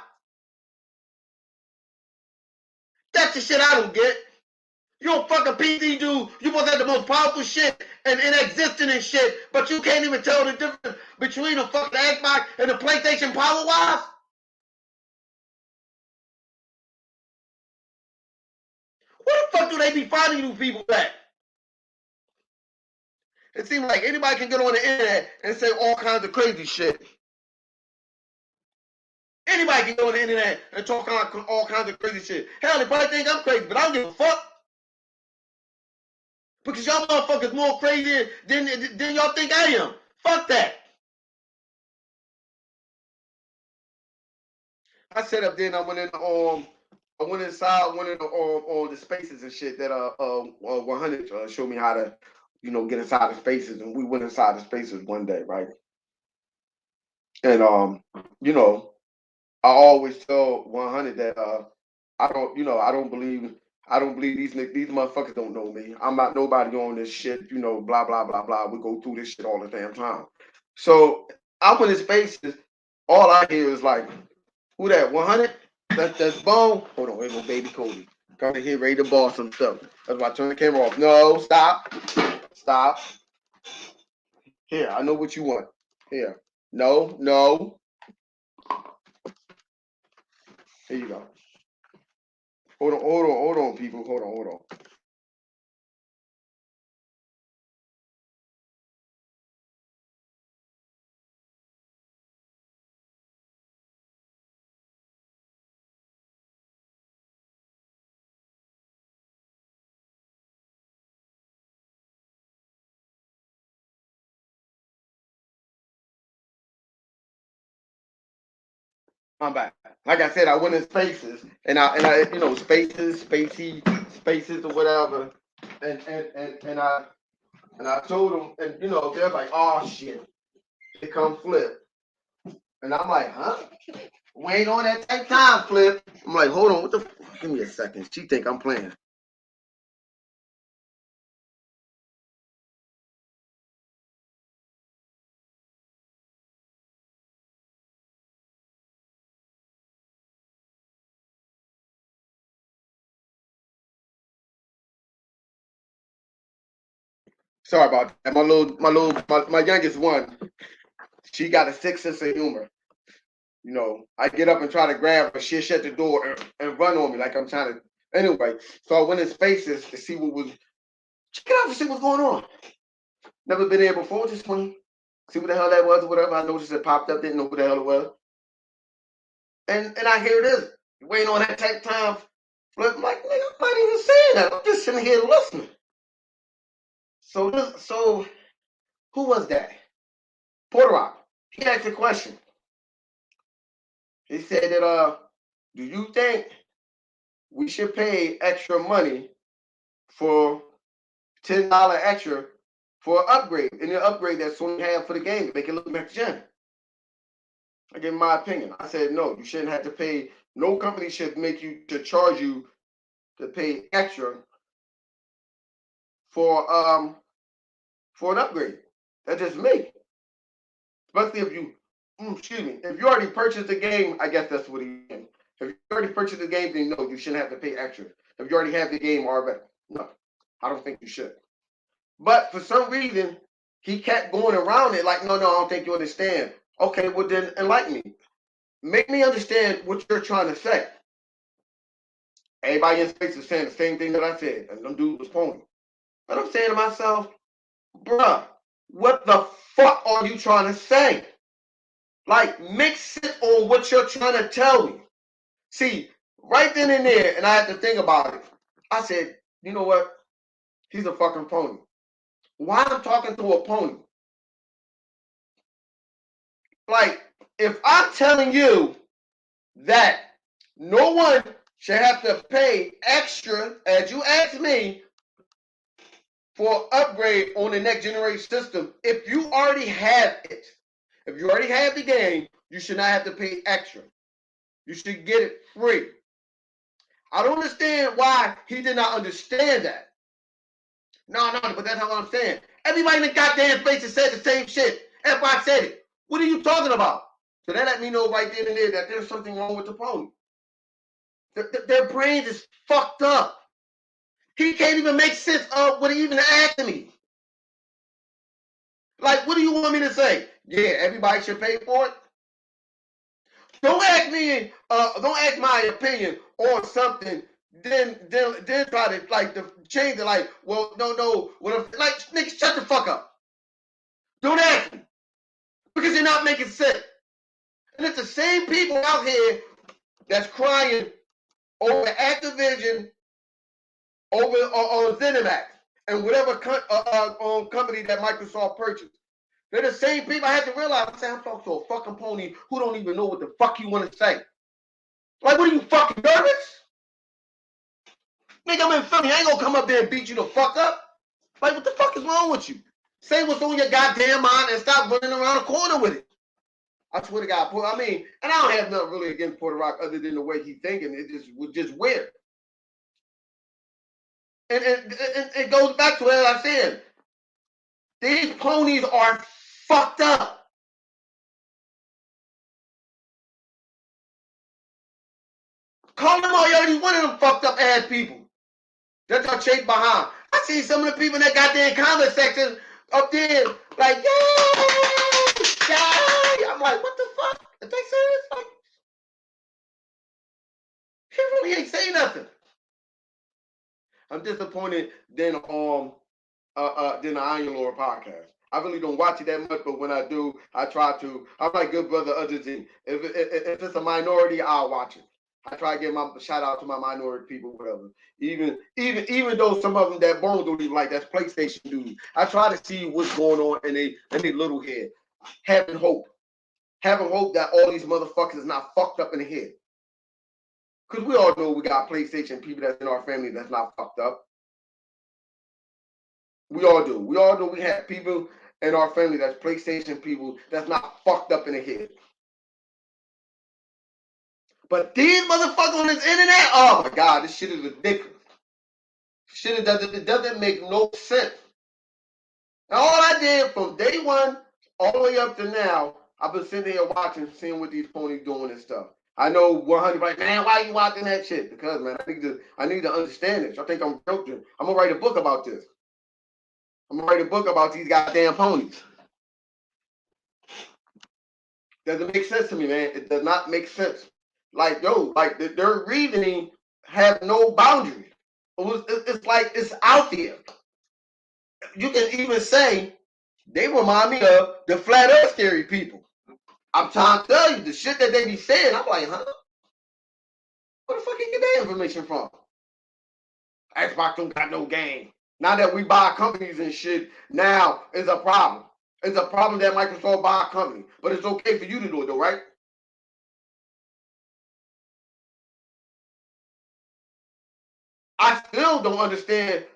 That's the shit I don't get. You're a fucking PC dude. You must have the most powerful shit and existing and shit, but you can't even tell the difference between a fucking Xbox and a PlayStation power-wise? Where the fuck do they be finding these people at? It seems like anybody can get on the internet and say all kinds of crazy shit. Anybody can go on the internet and talk all kinds of crazy shit. Hell, they probably think I'm crazy, but I don't give a fuck. Because y'all motherfuckers more crazy than y'all think I am. Fuck that. I sat up there and I went inside one of the spaces and shit that 100 showed me how to, you know, get inside the spaces, and we went inside the spaces one day, right? And you know, I always tell 100 that I don't believe these motherfuckers don't know me. I'm not nobody on this shit, you know, blah blah blah blah. We go through this shit all the damn time. So I'm in his faces. All I hear is like, who that? 100? That's Bone. Hold on, here go baby Cody. Coming here ready to ball some stuff. That's why I turn the camera off. No, stop. Stop. Here, I know what you want. Here. No, no. Here you go. Hold on, people. Hold on. I'm back. Like I said, I went in spaces and I you know, spaces or whatever. And I told them, and you know, they're like, oh shit, it come Flip. And I'm like, huh? Wait on that take time, Flip. I'm like, hold on, what the give me a second. She think I'm playing. Sorry about that. My youngest one, she got a sick sense of humor. You know, I get up and try to grab her, she'll shut the door and run on me like I'm trying to. Anyway, so I went in spaces to see what was. Check it out to see what's going on. Never been there before. Just want to see what the hell that was or whatever. I noticed it popped up. Didn't know what the hell it was. And I hear this waiting on that take time. I'm like, nigga, I'm not even saying that. I'm just sitting here listening. So who was that? Porter Rock. He asked a question. He said that do you think we should pay extra money for $10 extra for an upgrade, and the upgrade that Sony had for the game to make it look next gen. I gave my opinion. I said no, you shouldn't have to pay. No company should charge you to pay extra for an upgrade. That's just me. Especially if you, if you already purchased the game, I guess that's what he meant. If you already purchased the game, then no, you shouldn't have to pay extra. If you already have the game already, no, I don't think you should. But for some reason, he kept going around it like, no, I don't think you understand. Okay, well then enlighten me. Make me understand what you're trying to say. Everybody in space is saying the same thing that I said, and them dudes was pony. But I'm saying to myself, bruh, what the fuck are you trying to say? Like, make sense on what you're trying to tell me. See, right then and there, and I had to think about it. I said, you know what? He's a fucking pony. Why I'm talking to a pony? Like, if I'm telling you that no one should have to pay extra, as you asked me, for an upgrade on the next generation system, if you already have it, if you already have the game, you should not have to pay extra. You should get it free. I don't understand why he did not understand that. No, but that's not what I'm saying. Everybody in the goddamn place has said the same shit. Everybody said it. What are you talking about? So that let me know right then and there that there's something wrong with the pony. Their brains is fucked up. He can't even make sense of what he even asked me. Like, what do you want me to say? Yeah, everybody should pay for it. Don't ask me. Don't ask my opinion on something. Then try to change it. Like, well, no. What if, like, nigga, shut the fuck up. Don't ask me because you're not making sense. And it's the same people out here that's crying over Activision, over on ZeniMax, and whatever company that Microsoft purchased. They're the same people. I had to realize, I'm talking to a fucking pony who don't even know what the fuck you want to say. Like, what are you, fucking nervous? Nigga, I'm in Philly. I ain't gonna come up there and beat you the fuck up. Like, what the fuck is wrong with you? Say what's on your goddamn mind and stop running around the corner with it. I swear to God, I mean, and I don't have nothing really against Puerto Rico other than the way he's thinking. It was just weird. And it goes back to what I said. These ponies are fucked up. Call them all already one of them fucked up ass people that y'all chase behind. I see some of the people in that goddamn comment section up there, like, yeah. I'm like, what the fuck? If they serious? Like, he really ain't saying nothing. I'm disappointed than the Iron Lord podcast. I really don't watch it that much, but when I do, I try to. I'm like good brother Udjazin. If it's a minority, I'll watch it. I try to give my shout out to my minority people, whatever. Even though some of them that Bones don't even like, that's PlayStation dudes. I try to see what's going on in their little head. Having hope that all these motherfuckers is not fucked up in the head. Because we all know we got PlayStation people that's in our family that's not fucked up. We all do. We all know we have people in our family that's PlayStation people that's not fucked up in the head. But these motherfuckers on this internet, oh my God, this shit is ridiculous. Shit, it doesn't make no sense. And all I did from day one all the way up to now, I've been sitting here watching, seeing what these ponies doing and stuff. I know 100 like, man, why are you watching that shit? Because, man, I need to understand this. I think I'm joking. I'm gonna write a book about this. I'm gonna write a book about these goddamn ponies. Doesn't make sense to me, man. It does not make sense. Like, yo, like their reasoning have no boundaries. It's like it's out there. You can even say they remind me of the flat earth theory people. I'm trying to tell you the shit that they be saying. I'm like, huh? Where the fuck you get that information from? Xbox don't got no game. Now that we buy companies and shit, now it's a problem. It's a problem that Microsoft buy a company. But it's okay for you to do it though, right? I still don't understand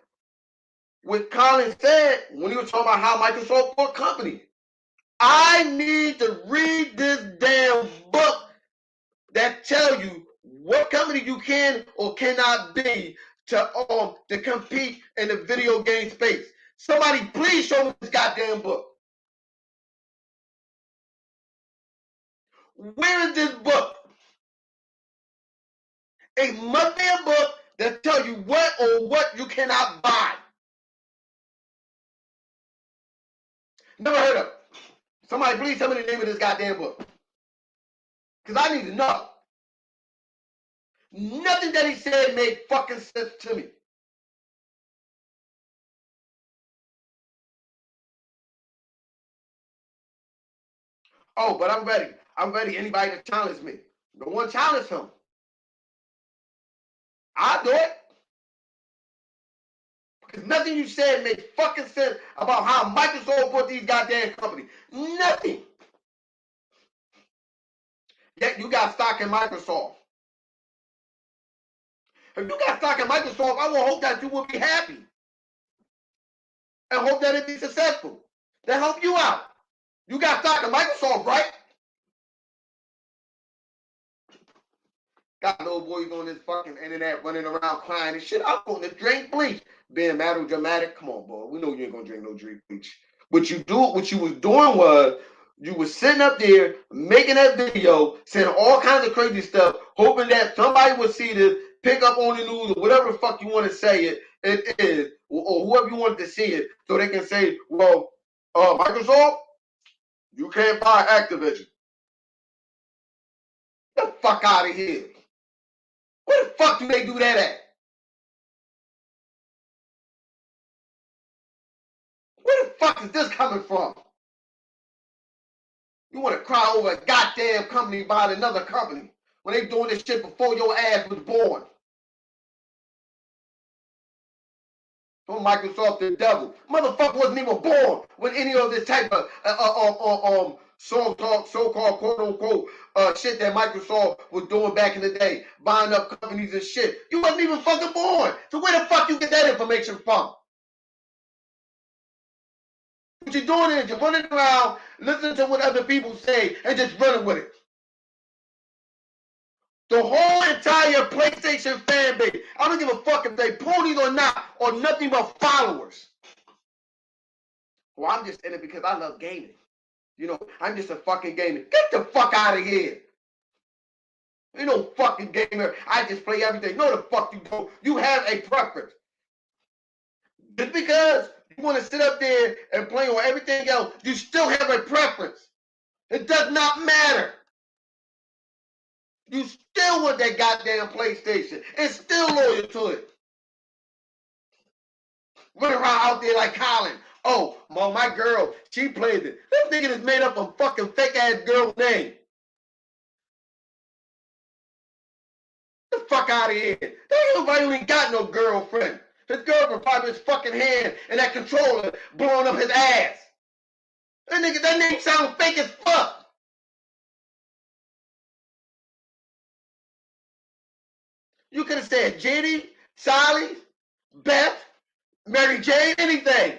what Colin said when he was talking about how Microsoft bought company. I need to read this damn book that tell you what company you can or cannot be to compete in the video game space. Somebody please show me this goddamn book. Where is this book? It must be a book that tells you what you cannot buy. Never heard of it. Somebody please tell me the name of this goddamn book. Because I need to know. Nothing that he said made fucking sense to me. Oh, but I'm ready. I'm ready. Anybody to challenge me. No one challenge him. I'll do it. Because nothing you said made fucking sense about how Microsoft bought these goddamn companies. Nothing. Yet you got stock in Microsoft. If you got stock in Microsoft, I will hope that you will be happy. And hope that it be successful. That help you out. You got stock in Microsoft, right? Got little boys on this fucking internet running around crying and shit. I'm going to drink bleach. Being mad or dramatic. Come on, boy. We know you ain't gonna drink no drink bleach. What you was doing was you was sitting up there making that video, saying all kinds of crazy stuff, hoping that somebody would see this, pick up on the news or whatever the fuck you want to say it is, or whoever you want to see it, so they can say, well, Microsoft, you can't buy Activision. Get the fuck out of here. Where the fuck do they do that at? Where the fuck is this coming from? You want to cry over a goddamn company buying another company when they doing this shit before your ass was born. From Microsoft the devil. Motherfucker wasn't even born when any of this type of so-called quote-unquote shit that Microsoft was doing back in the day, buying up companies and shit. You wasn't even fucking born. So where the fuck you get that information from? What you're doing is you're running around, listening to what other people say, and just running with it. The whole entire PlayStation fan base, I don't give a fuck if they ponies or not, or nothing but followers. Well, I'm just in it because I love gaming. You know, I'm just a fucking gamer. Get the fuck out of here. You no fucking gamer. I just play everything. No, the fuck you don't. You have a preference. Just because you want to sit up there and play on everything else, you still have a preference. It does not matter. You still want that goddamn PlayStation and still loyal to it. Running around out there like Colin. Oh, my girl, she plays it. This nigga is made up a fucking fake ass girl name. Get the fuck out of here. That nobody even got no girlfriend. His girlfriend probably his fucking hand and that controller blowing up his ass. That name sounds fake as fuck. You could have said Jenny, Sally, Beth, Mary Jane, anything.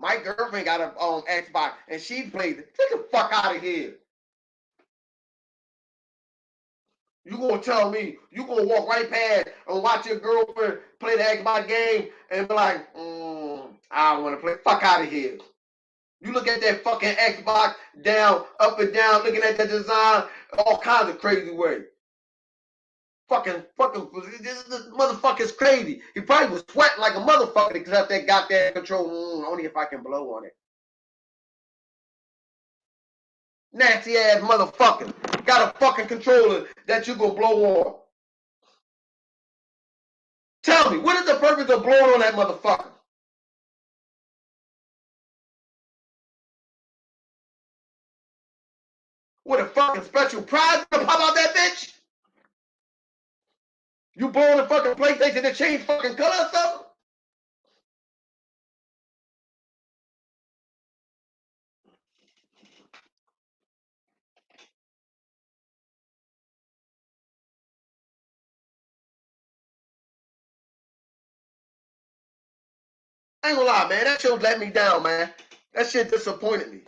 My girlfriend got a Xbox and she plays it. Get the fuck out of here. You gonna tell me you gonna walk right past and watch your girlfriend play the Xbox game and be like, I don't want to play. Fuck out of here. You look at that fucking Xbox down, up and down, looking at the design, all kinds of crazy ways. Fucking, this motherfucker's crazy. He probably was sweating like a motherfucker to cut that goddamn control. Only if I can blow on it. Nasty ass motherfucker. Got a fucking controller that you gonna blow on. Tell me, what is the purpose of blowing on that motherfucker? What a fucking special prize to pop out that bitch? You blowing the fucking PlayStation to change fucking color or something? I ain't gonna lie, man. That shit let me down, man. That shit disappointed me.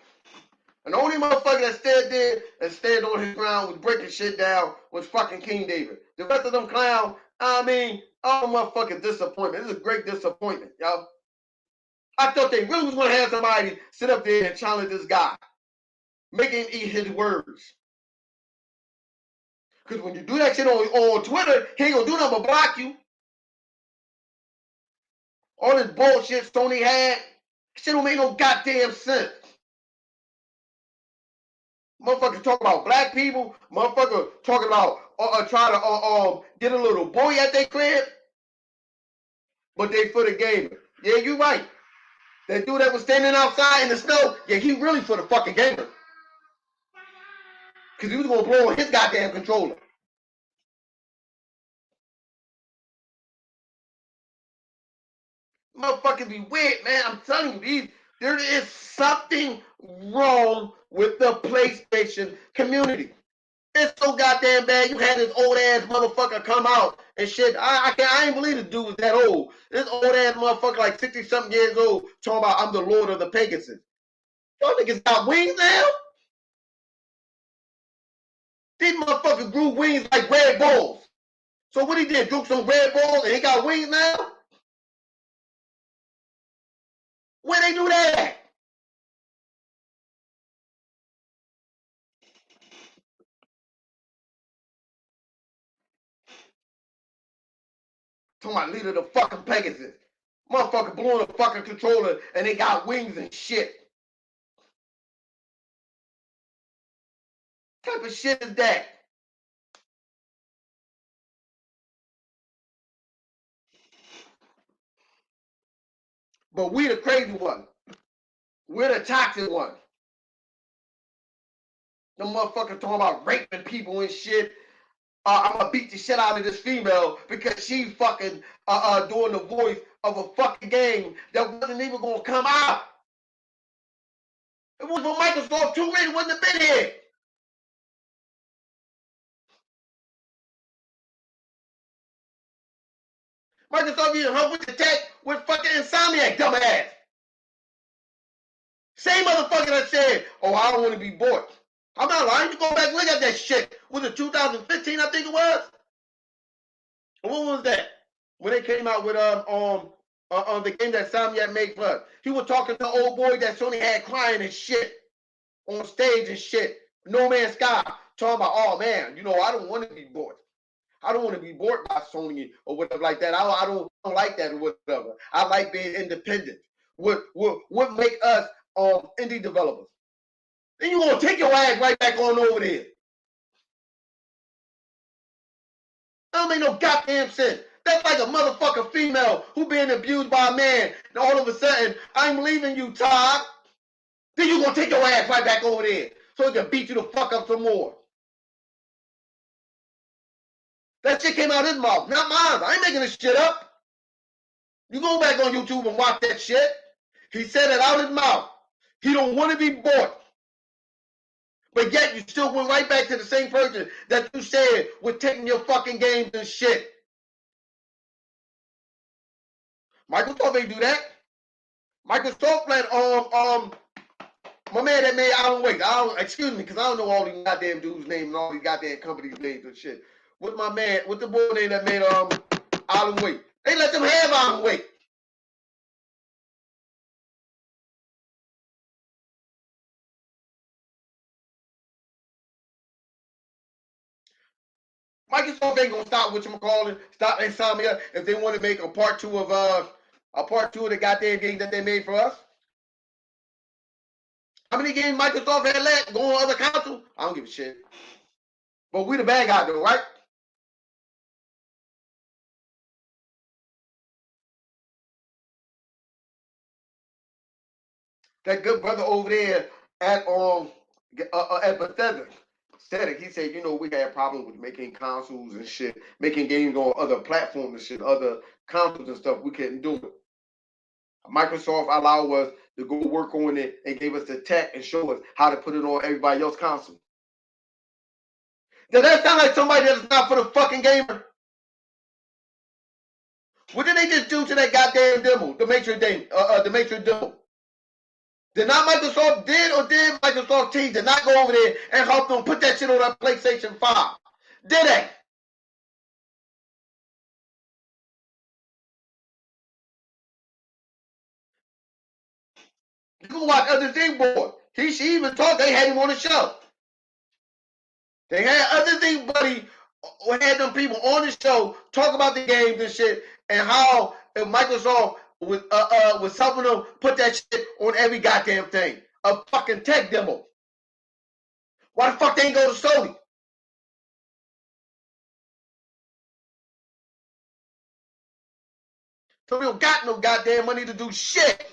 And the only motherfucker that stood there and stand on his ground was breaking shit down was fucking King David. The rest of them clowns, I mean, all motherfucking disappointment. This is a great disappointment, yo. I thought they really was gonna have somebody sit up there and challenge this guy, make him eat his words. Because when you do that shit on Twitter, he ain't gonna do nothing but block you. All this bullshit Sony had, shit don't make no goddamn sense. Motherfucker talking about black people. Motherfucker talking about trying to get a little boy at their crib. But they for the gamer. Yeah, you right. That dude that was standing outside in the snow, yeah, he really for the fucking gamer. Because he was going to blow on his goddamn controller. Motherfuckers be weird, man. I'm telling you, there is something wrong with the PlayStation community. It's so goddamn bad. You had this old ass motherfucker come out and shit. I ain't believe this dude was that old. This old ass motherfucker, like 60 something years old, talking about I'm the Lord of the Pegasus. Y'all niggas got wings now? These motherfuckers grew wings like Red Bulls. So what he did? Drew some Red Bulls and he got wings now? Where they do that? Talking about leader of the fucking Pegasus. Motherfucker blowing a fucking controller and they got wings and shit. What type of shit is that? But we the crazy one. We're the toxic one. The motherfucker talking about raping people and shit. I'm gonna beat the shit out of this female because she's fucking doing the voice of a fucking game that wasn't even gonna come out. It was for Microsoft 2 it wouldn't have been here. Microsoft even helped with the tech with fucking Insomniac, dumbass. Same motherfucker that said, oh, I don't want to be bored. I'm not lying. You go back and look at that shit. Was it 2015, I think it was? What was that? When they came out with the game that Insomniac made for us. He was talking to old boy that Sony had crying and shit on stage and shit. No Man's Sky. Talking about, oh man, you know, I don't want to be bored. I don't want to be bored by Sony or whatever like that. I don't like that or whatever. I like being independent. What make us indie developers? Then you gonna take your ass right back on over there. That don't make no goddamn sense. That's like a motherfucking female who being abused by a man, and all of a sudden, I'm leaving you, Todd. Then you gonna take your ass right back over there so he can beat you the fuck up some more. That shit came out of his mouth, not mine. I ain't making this shit up. You go back on YouTube and watch that shit. He said it out his mouth. He don't want to be bought. But yet you still went right back to the same person that you said was taking your fucking games and shit. Microsoft ain't do that. Microsoft let my man that made Alan Wake. Excuse me, because I don't know all these goddamn dudes' names and all these goddamn companies' names and shit. With my man, with the boy name that made Alan Wake. They let them have Alan Wake. Microsoft ain't gonna stop what you calling stop Insomnia if they want to make a part two of the goddamn game that they made for us. How many games Microsoft had let go on other consoles? I don't give a shit. But we the bad guy though, right? That good brother over there at Bethesda said it. He said, you know, we had problems with making consoles and shit, making games on other platforms and shit, other consoles and stuff. We couldn't do it. Microsoft allowed us to go work on it and gave us the tech and show us how to put it on everybody else's console. Does that sound like somebody that's not for the fucking gamer? What did they just do to that goddamn demo? The Matrix demo. Did not Microsoft did Microsoft team did not go over there and help them put that shit on that PlayStation 5? Did they? You can watch Other Thing Boy. She even talked, they had him on the show. They had Other Thing Buddy had them people on the show talk about the games and shit and how Microsoft was helping them put that shit on every goddamn thing. A fucking tech demo. Why the fuck they ain't go to Sony? So we don't got no goddamn money to do shit.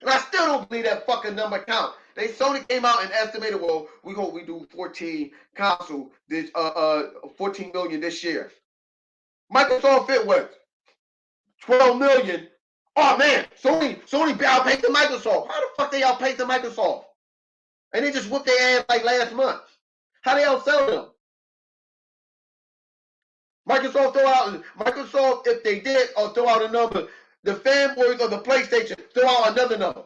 And I still don't believe that fucking number count. Sony came out and estimated, well, we hope we do 14 console, 14 million this year. Microsoft fit what? 12 million. Oh man, Sony outpaced the Microsoft. How the fuck they outpaced the Microsoft? And they just whooped their ass like last month. How they outsell them? Microsoft, if they did, or throw out a number, the fanboys of the PlayStation throw out another number.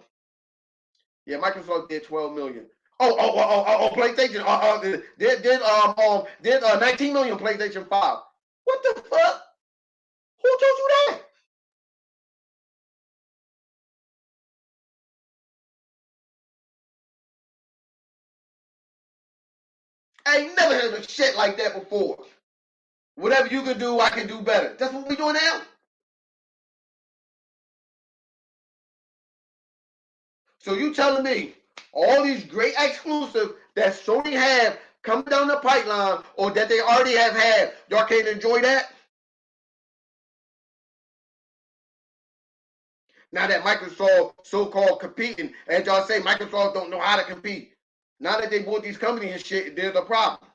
Yeah, Microsoft did 12 million. PlayStation did 19 million PlayStation 5. What the fuck? Who told you that? I ain't never heard of shit like that before. Whatever you can do, I can do better. That's what we doing now? So you telling me all these great exclusives that Sony have coming down the pipeline or that they already have had, y'all can't enjoy that? Now that Microsoft so-called competing, as y'all say, Microsoft don't know how to compete. Now that they bought these companies and shit, there's a problem.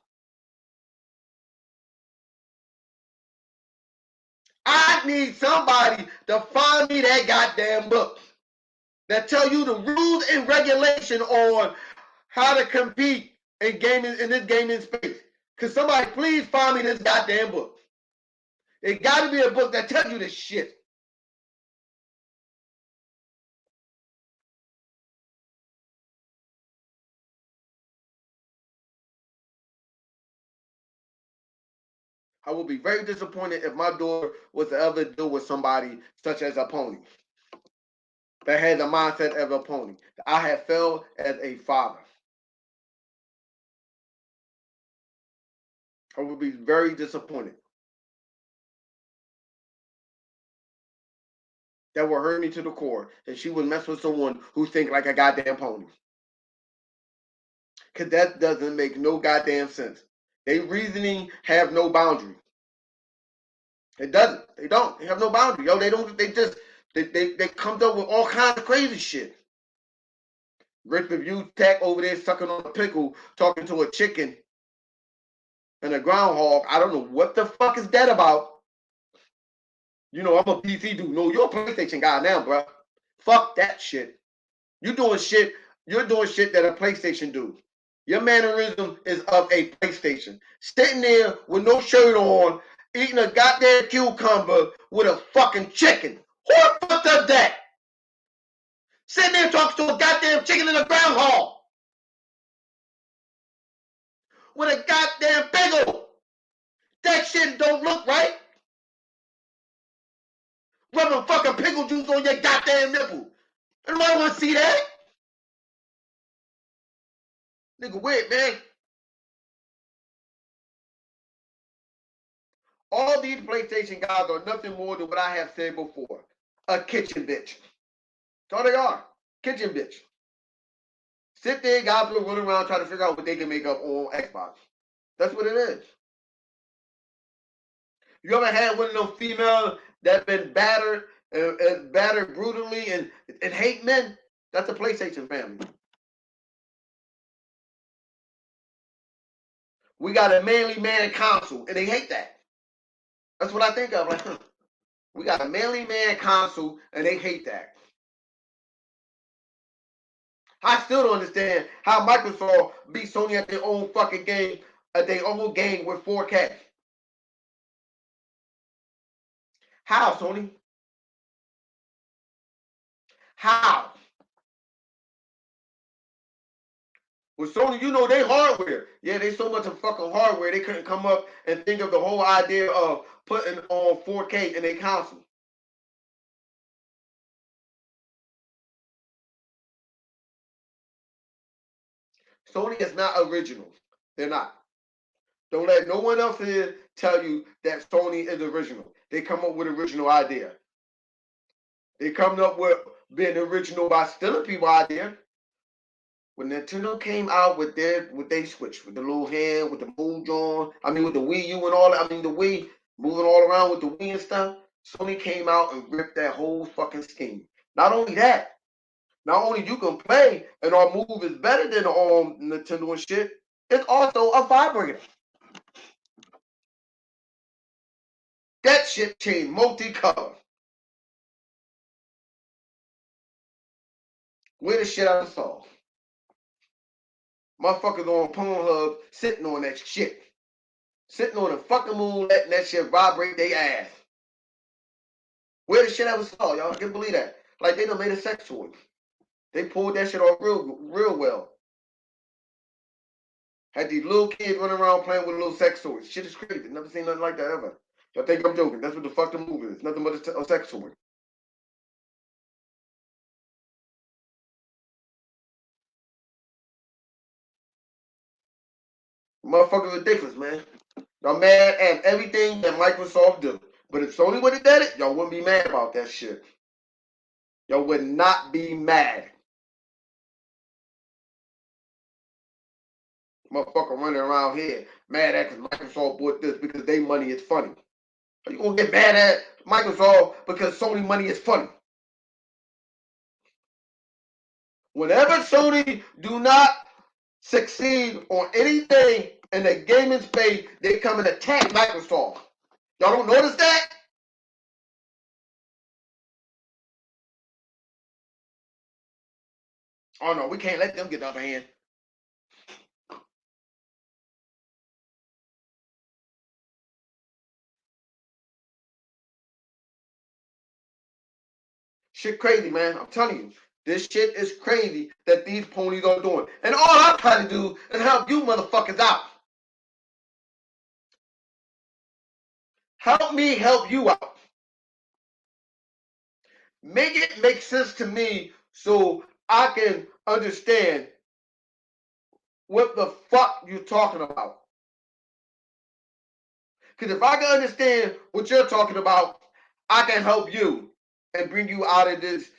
I need somebody to find me that goddamn book that tell you the rules and regulation on how to compete in this gaming space. Could somebody please find me this goddamn book? It got to be a book that tells you this shit. I will be very disappointed if my daughter was to ever deal with somebody such as a pony that had the mindset of a pony. I have failed as a father. I would be very disappointed. That will hurt me to the core that she would mess with someone who think like a goddamn pony. Because that doesn't make no goddamn sense. They reasoning have no boundary. It doesn't. They don't. They have no boundary. Yo, they don't. They just they come up with all kinds of crazy shit. Great review tech over there sucking on a pickle, talking to a chicken and a groundhog. I don't know what the fuck is that about. You know, I'm a PC dude. No, you're a PlayStation guy now, bro. Fuck that shit. You're doing shit that a PlayStation do. Your mannerism is of a PlayStation. Sitting there with no shirt on, eating a goddamn cucumber with a fucking chicken. Who the fuck does that? Sitting there talking to a goddamn chicken in a groundhog. With a goddamn bagel. That shit don't look right. Rubbing fucking pickle juice on your goddamn nipple. Anybody want to see that? Nigga weird, man. All these PlayStation guys are nothing more than what I have said before. A kitchen bitch. That's all they are. Kitchen bitch. Sit there, guys will run around trying to figure out what they can make up on Xbox. That's what it is. You ever had one of those females that been battered brutally and hate men? That's a PlayStation family. We got a manly man console, and they hate that. That's what I think of. Like, we got a manly man console, and they hate that. I still don't understand how Microsoft beat Sony at their own fucking game, at their own game with 4K. How, Sony? How? With Sony, you know they hardware. Yeah, they so much of fucking hardware they couldn't come up and think of the whole idea of putting on 4K in their console. Sony is not original. They're not. Don't let no one else here tell you that Sony is original. They come up with original idea. They come up with being original by stealing people idea. When Nintendo came out with their Switch, with the little hand, with the move on, I mean with the Wii U and all that, I mean the Wii moving all around with the Wii and stuff, Sony came out and ripped that whole fucking scheme. Not only that, not only you can play and our move is better than Nintendo and shit, it's also a vibrator. That shit changed multicolor. Where the shit I saw. Motherfuckers on Pornhub sitting on that shit. Sitting on the fucking moon, letting that shit vibrate their ass. Where the shit ever saw, y'all? I can't believe that. Like they done made a sex toy. They pulled that shit off real well. Had these little kids running around playing with little sex toys. Shit is crazy. Never seen nothing like that ever. Y'all think I'm joking? That's what the fuck the movie is. Nothing but a sex toy. Motherfuckers ridiculous, man. Y'all mad at everything that Microsoft do. But if Sony would have done it, y'all wouldn't be mad about that shit. Y'all would not be mad. Motherfucker running around here mad at because Microsoft bought this because they money is funny. Are you gonna get mad at Microsoft because Sony money is funny? Whenever Sony do not succeed on anything in the gaming space, they come and attack Microsoft. Y'all don't notice that? Oh no, we can't let them get the upper hand. Shit crazy, man. I'm telling you. This shit is crazy that these ponies are doing. And all I'm trying to do is help you motherfuckers out. Help me help you out. Make it make sense to me so I can understand what the fuck you're talking about. Because if I can understand what you're talking about, I can help you and bring you out of this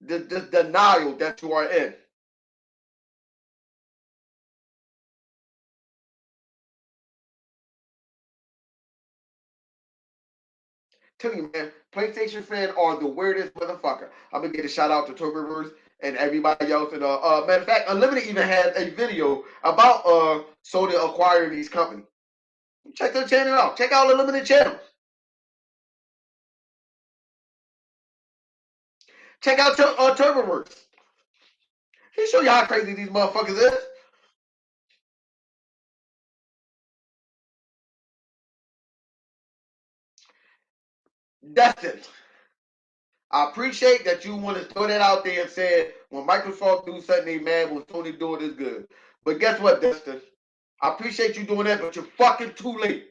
denial that you are in. Tell you, man, PlayStation fans are the weirdest motherfucker. I'm gonna get a shout out to Turboverse and everybody else. And matter of fact, Unlimited even had a video about Sony acquiring these companies. Check their channel out. Check out Unlimited channel. Check out Turboverse. He show you how crazy these motherfuckers is. That's it. I appreciate that you want to throw that out there and say when Microsoft do something they mad, when Sony do it is good. But guess what, Dustin? I appreciate you doing that, but you're fucking too late.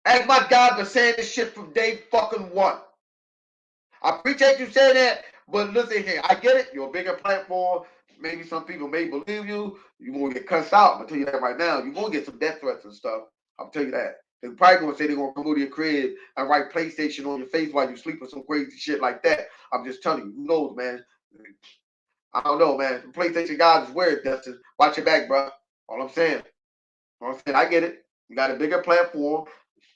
Ask my God for saying this shit from day fucking one. I appreciate you saying that, but listen here, I get it. You're a bigger platform. Maybe some people may believe you. You won't get cussed out. I'm gonna tell you that right now. You won't get some death threats and stuff. I'll tell you that. They're probably gonna say they're gonna come over to your crib and write PlayStation on your face while you sleep or some crazy shit like that. I'm just telling you. Who knows, man? I don't know, man. The PlayStation guys is weird, Dustin. Watch your back, bro. All I'm saying. All I'm saying. I get it. You got a bigger platform.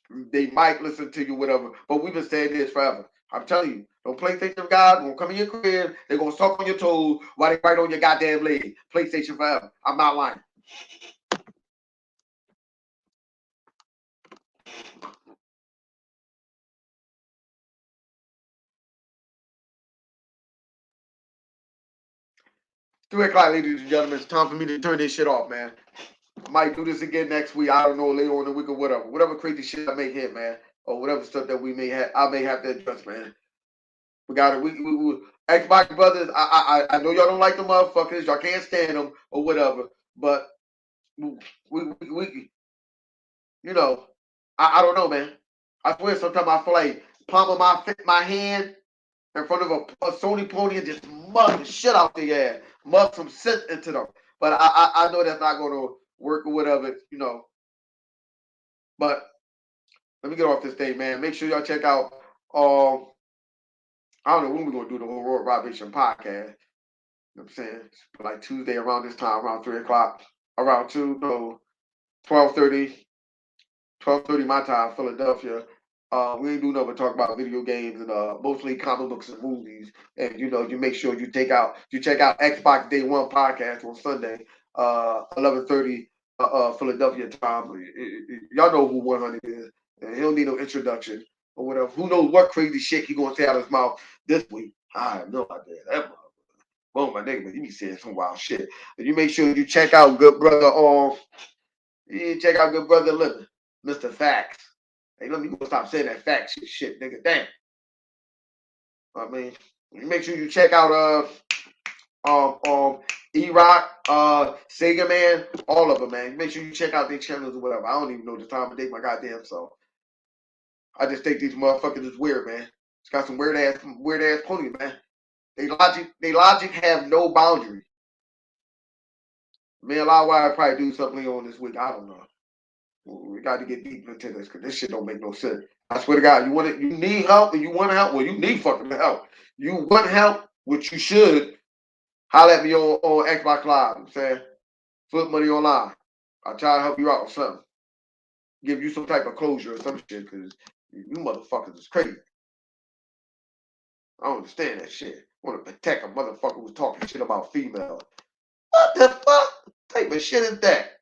They might listen to you, whatever. But we've been saying this forever. I'm telling you, don't PlayStation guys gonna come in your crib. They're gonna suck on your toes while they right on your goddamn leg. PlayStation forever. I'm not lying. It's 3 o'clock, ladies and gentlemen. It's time for me to turn this shit off, man. I might do this again next week. I don't know, later on in the week or whatever. Whatever crazy shit I make hit, man. or whatever stuff that I may have to address, man. We got to we Xbox brothers. I know y'all don't like the motherfuckers. Y'all can't stand them or whatever. But we you know, I don't know, man. I swear sometimes I feel like palm of my hand in front of a Sony pony and just mug the shit out their ass, mug some sense into them. But I know that's not going to work or whatever, But let me get off this thing, man. Make sure y'all check out. I don't know when we're gonna do the whole Royal Vibration podcast. You know what I'm saying? Like Tuesday around this time, around 3 o'clock, around 12:30, 12:30 my time, Philadelphia. We ain't doing nothing but talk about video games and mostly comic books and movies. And you make sure you check out Xbox Day One podcast on Sunday, 11:30 Philadelphia time. Y'all know who 100 is. And he don't need no introduction or whatever. Who knows what crazy shit he gonna say out of his mouth this week? I have no idea. That oh my nigga, man, you be saying some wild shit. And you make sure you check out good brother. You check out good brother living, Mr. Facts. Hey, let me go stop saying that fact shit, nigga. Damn. I mean, you make sure you check out E-Rock, Sega Man, all of them, man. Make sure you check out their channels or whatever. I don't even know the time of day, my goddamn self. I just think these motherfuckers is weird, man. It's got some weird ass ponies, man. They logic have no boundary. Me and Lawwire probably do something on this week. I don't know. We got to get deep into this because this shit don't make no sense. I swear to God, you need help and you want help. Well, you need fucking help. You want help, which you should. Holler at me on Xbox Live. I'm saying, Flip Money Online. I'll try to help you out with something. Give you some type of closure or some shit because you motherfuckers is crazy. I don't understand that shit. I want to protect a motherfucker who's talking shit about females. What the fuck type of shit is that?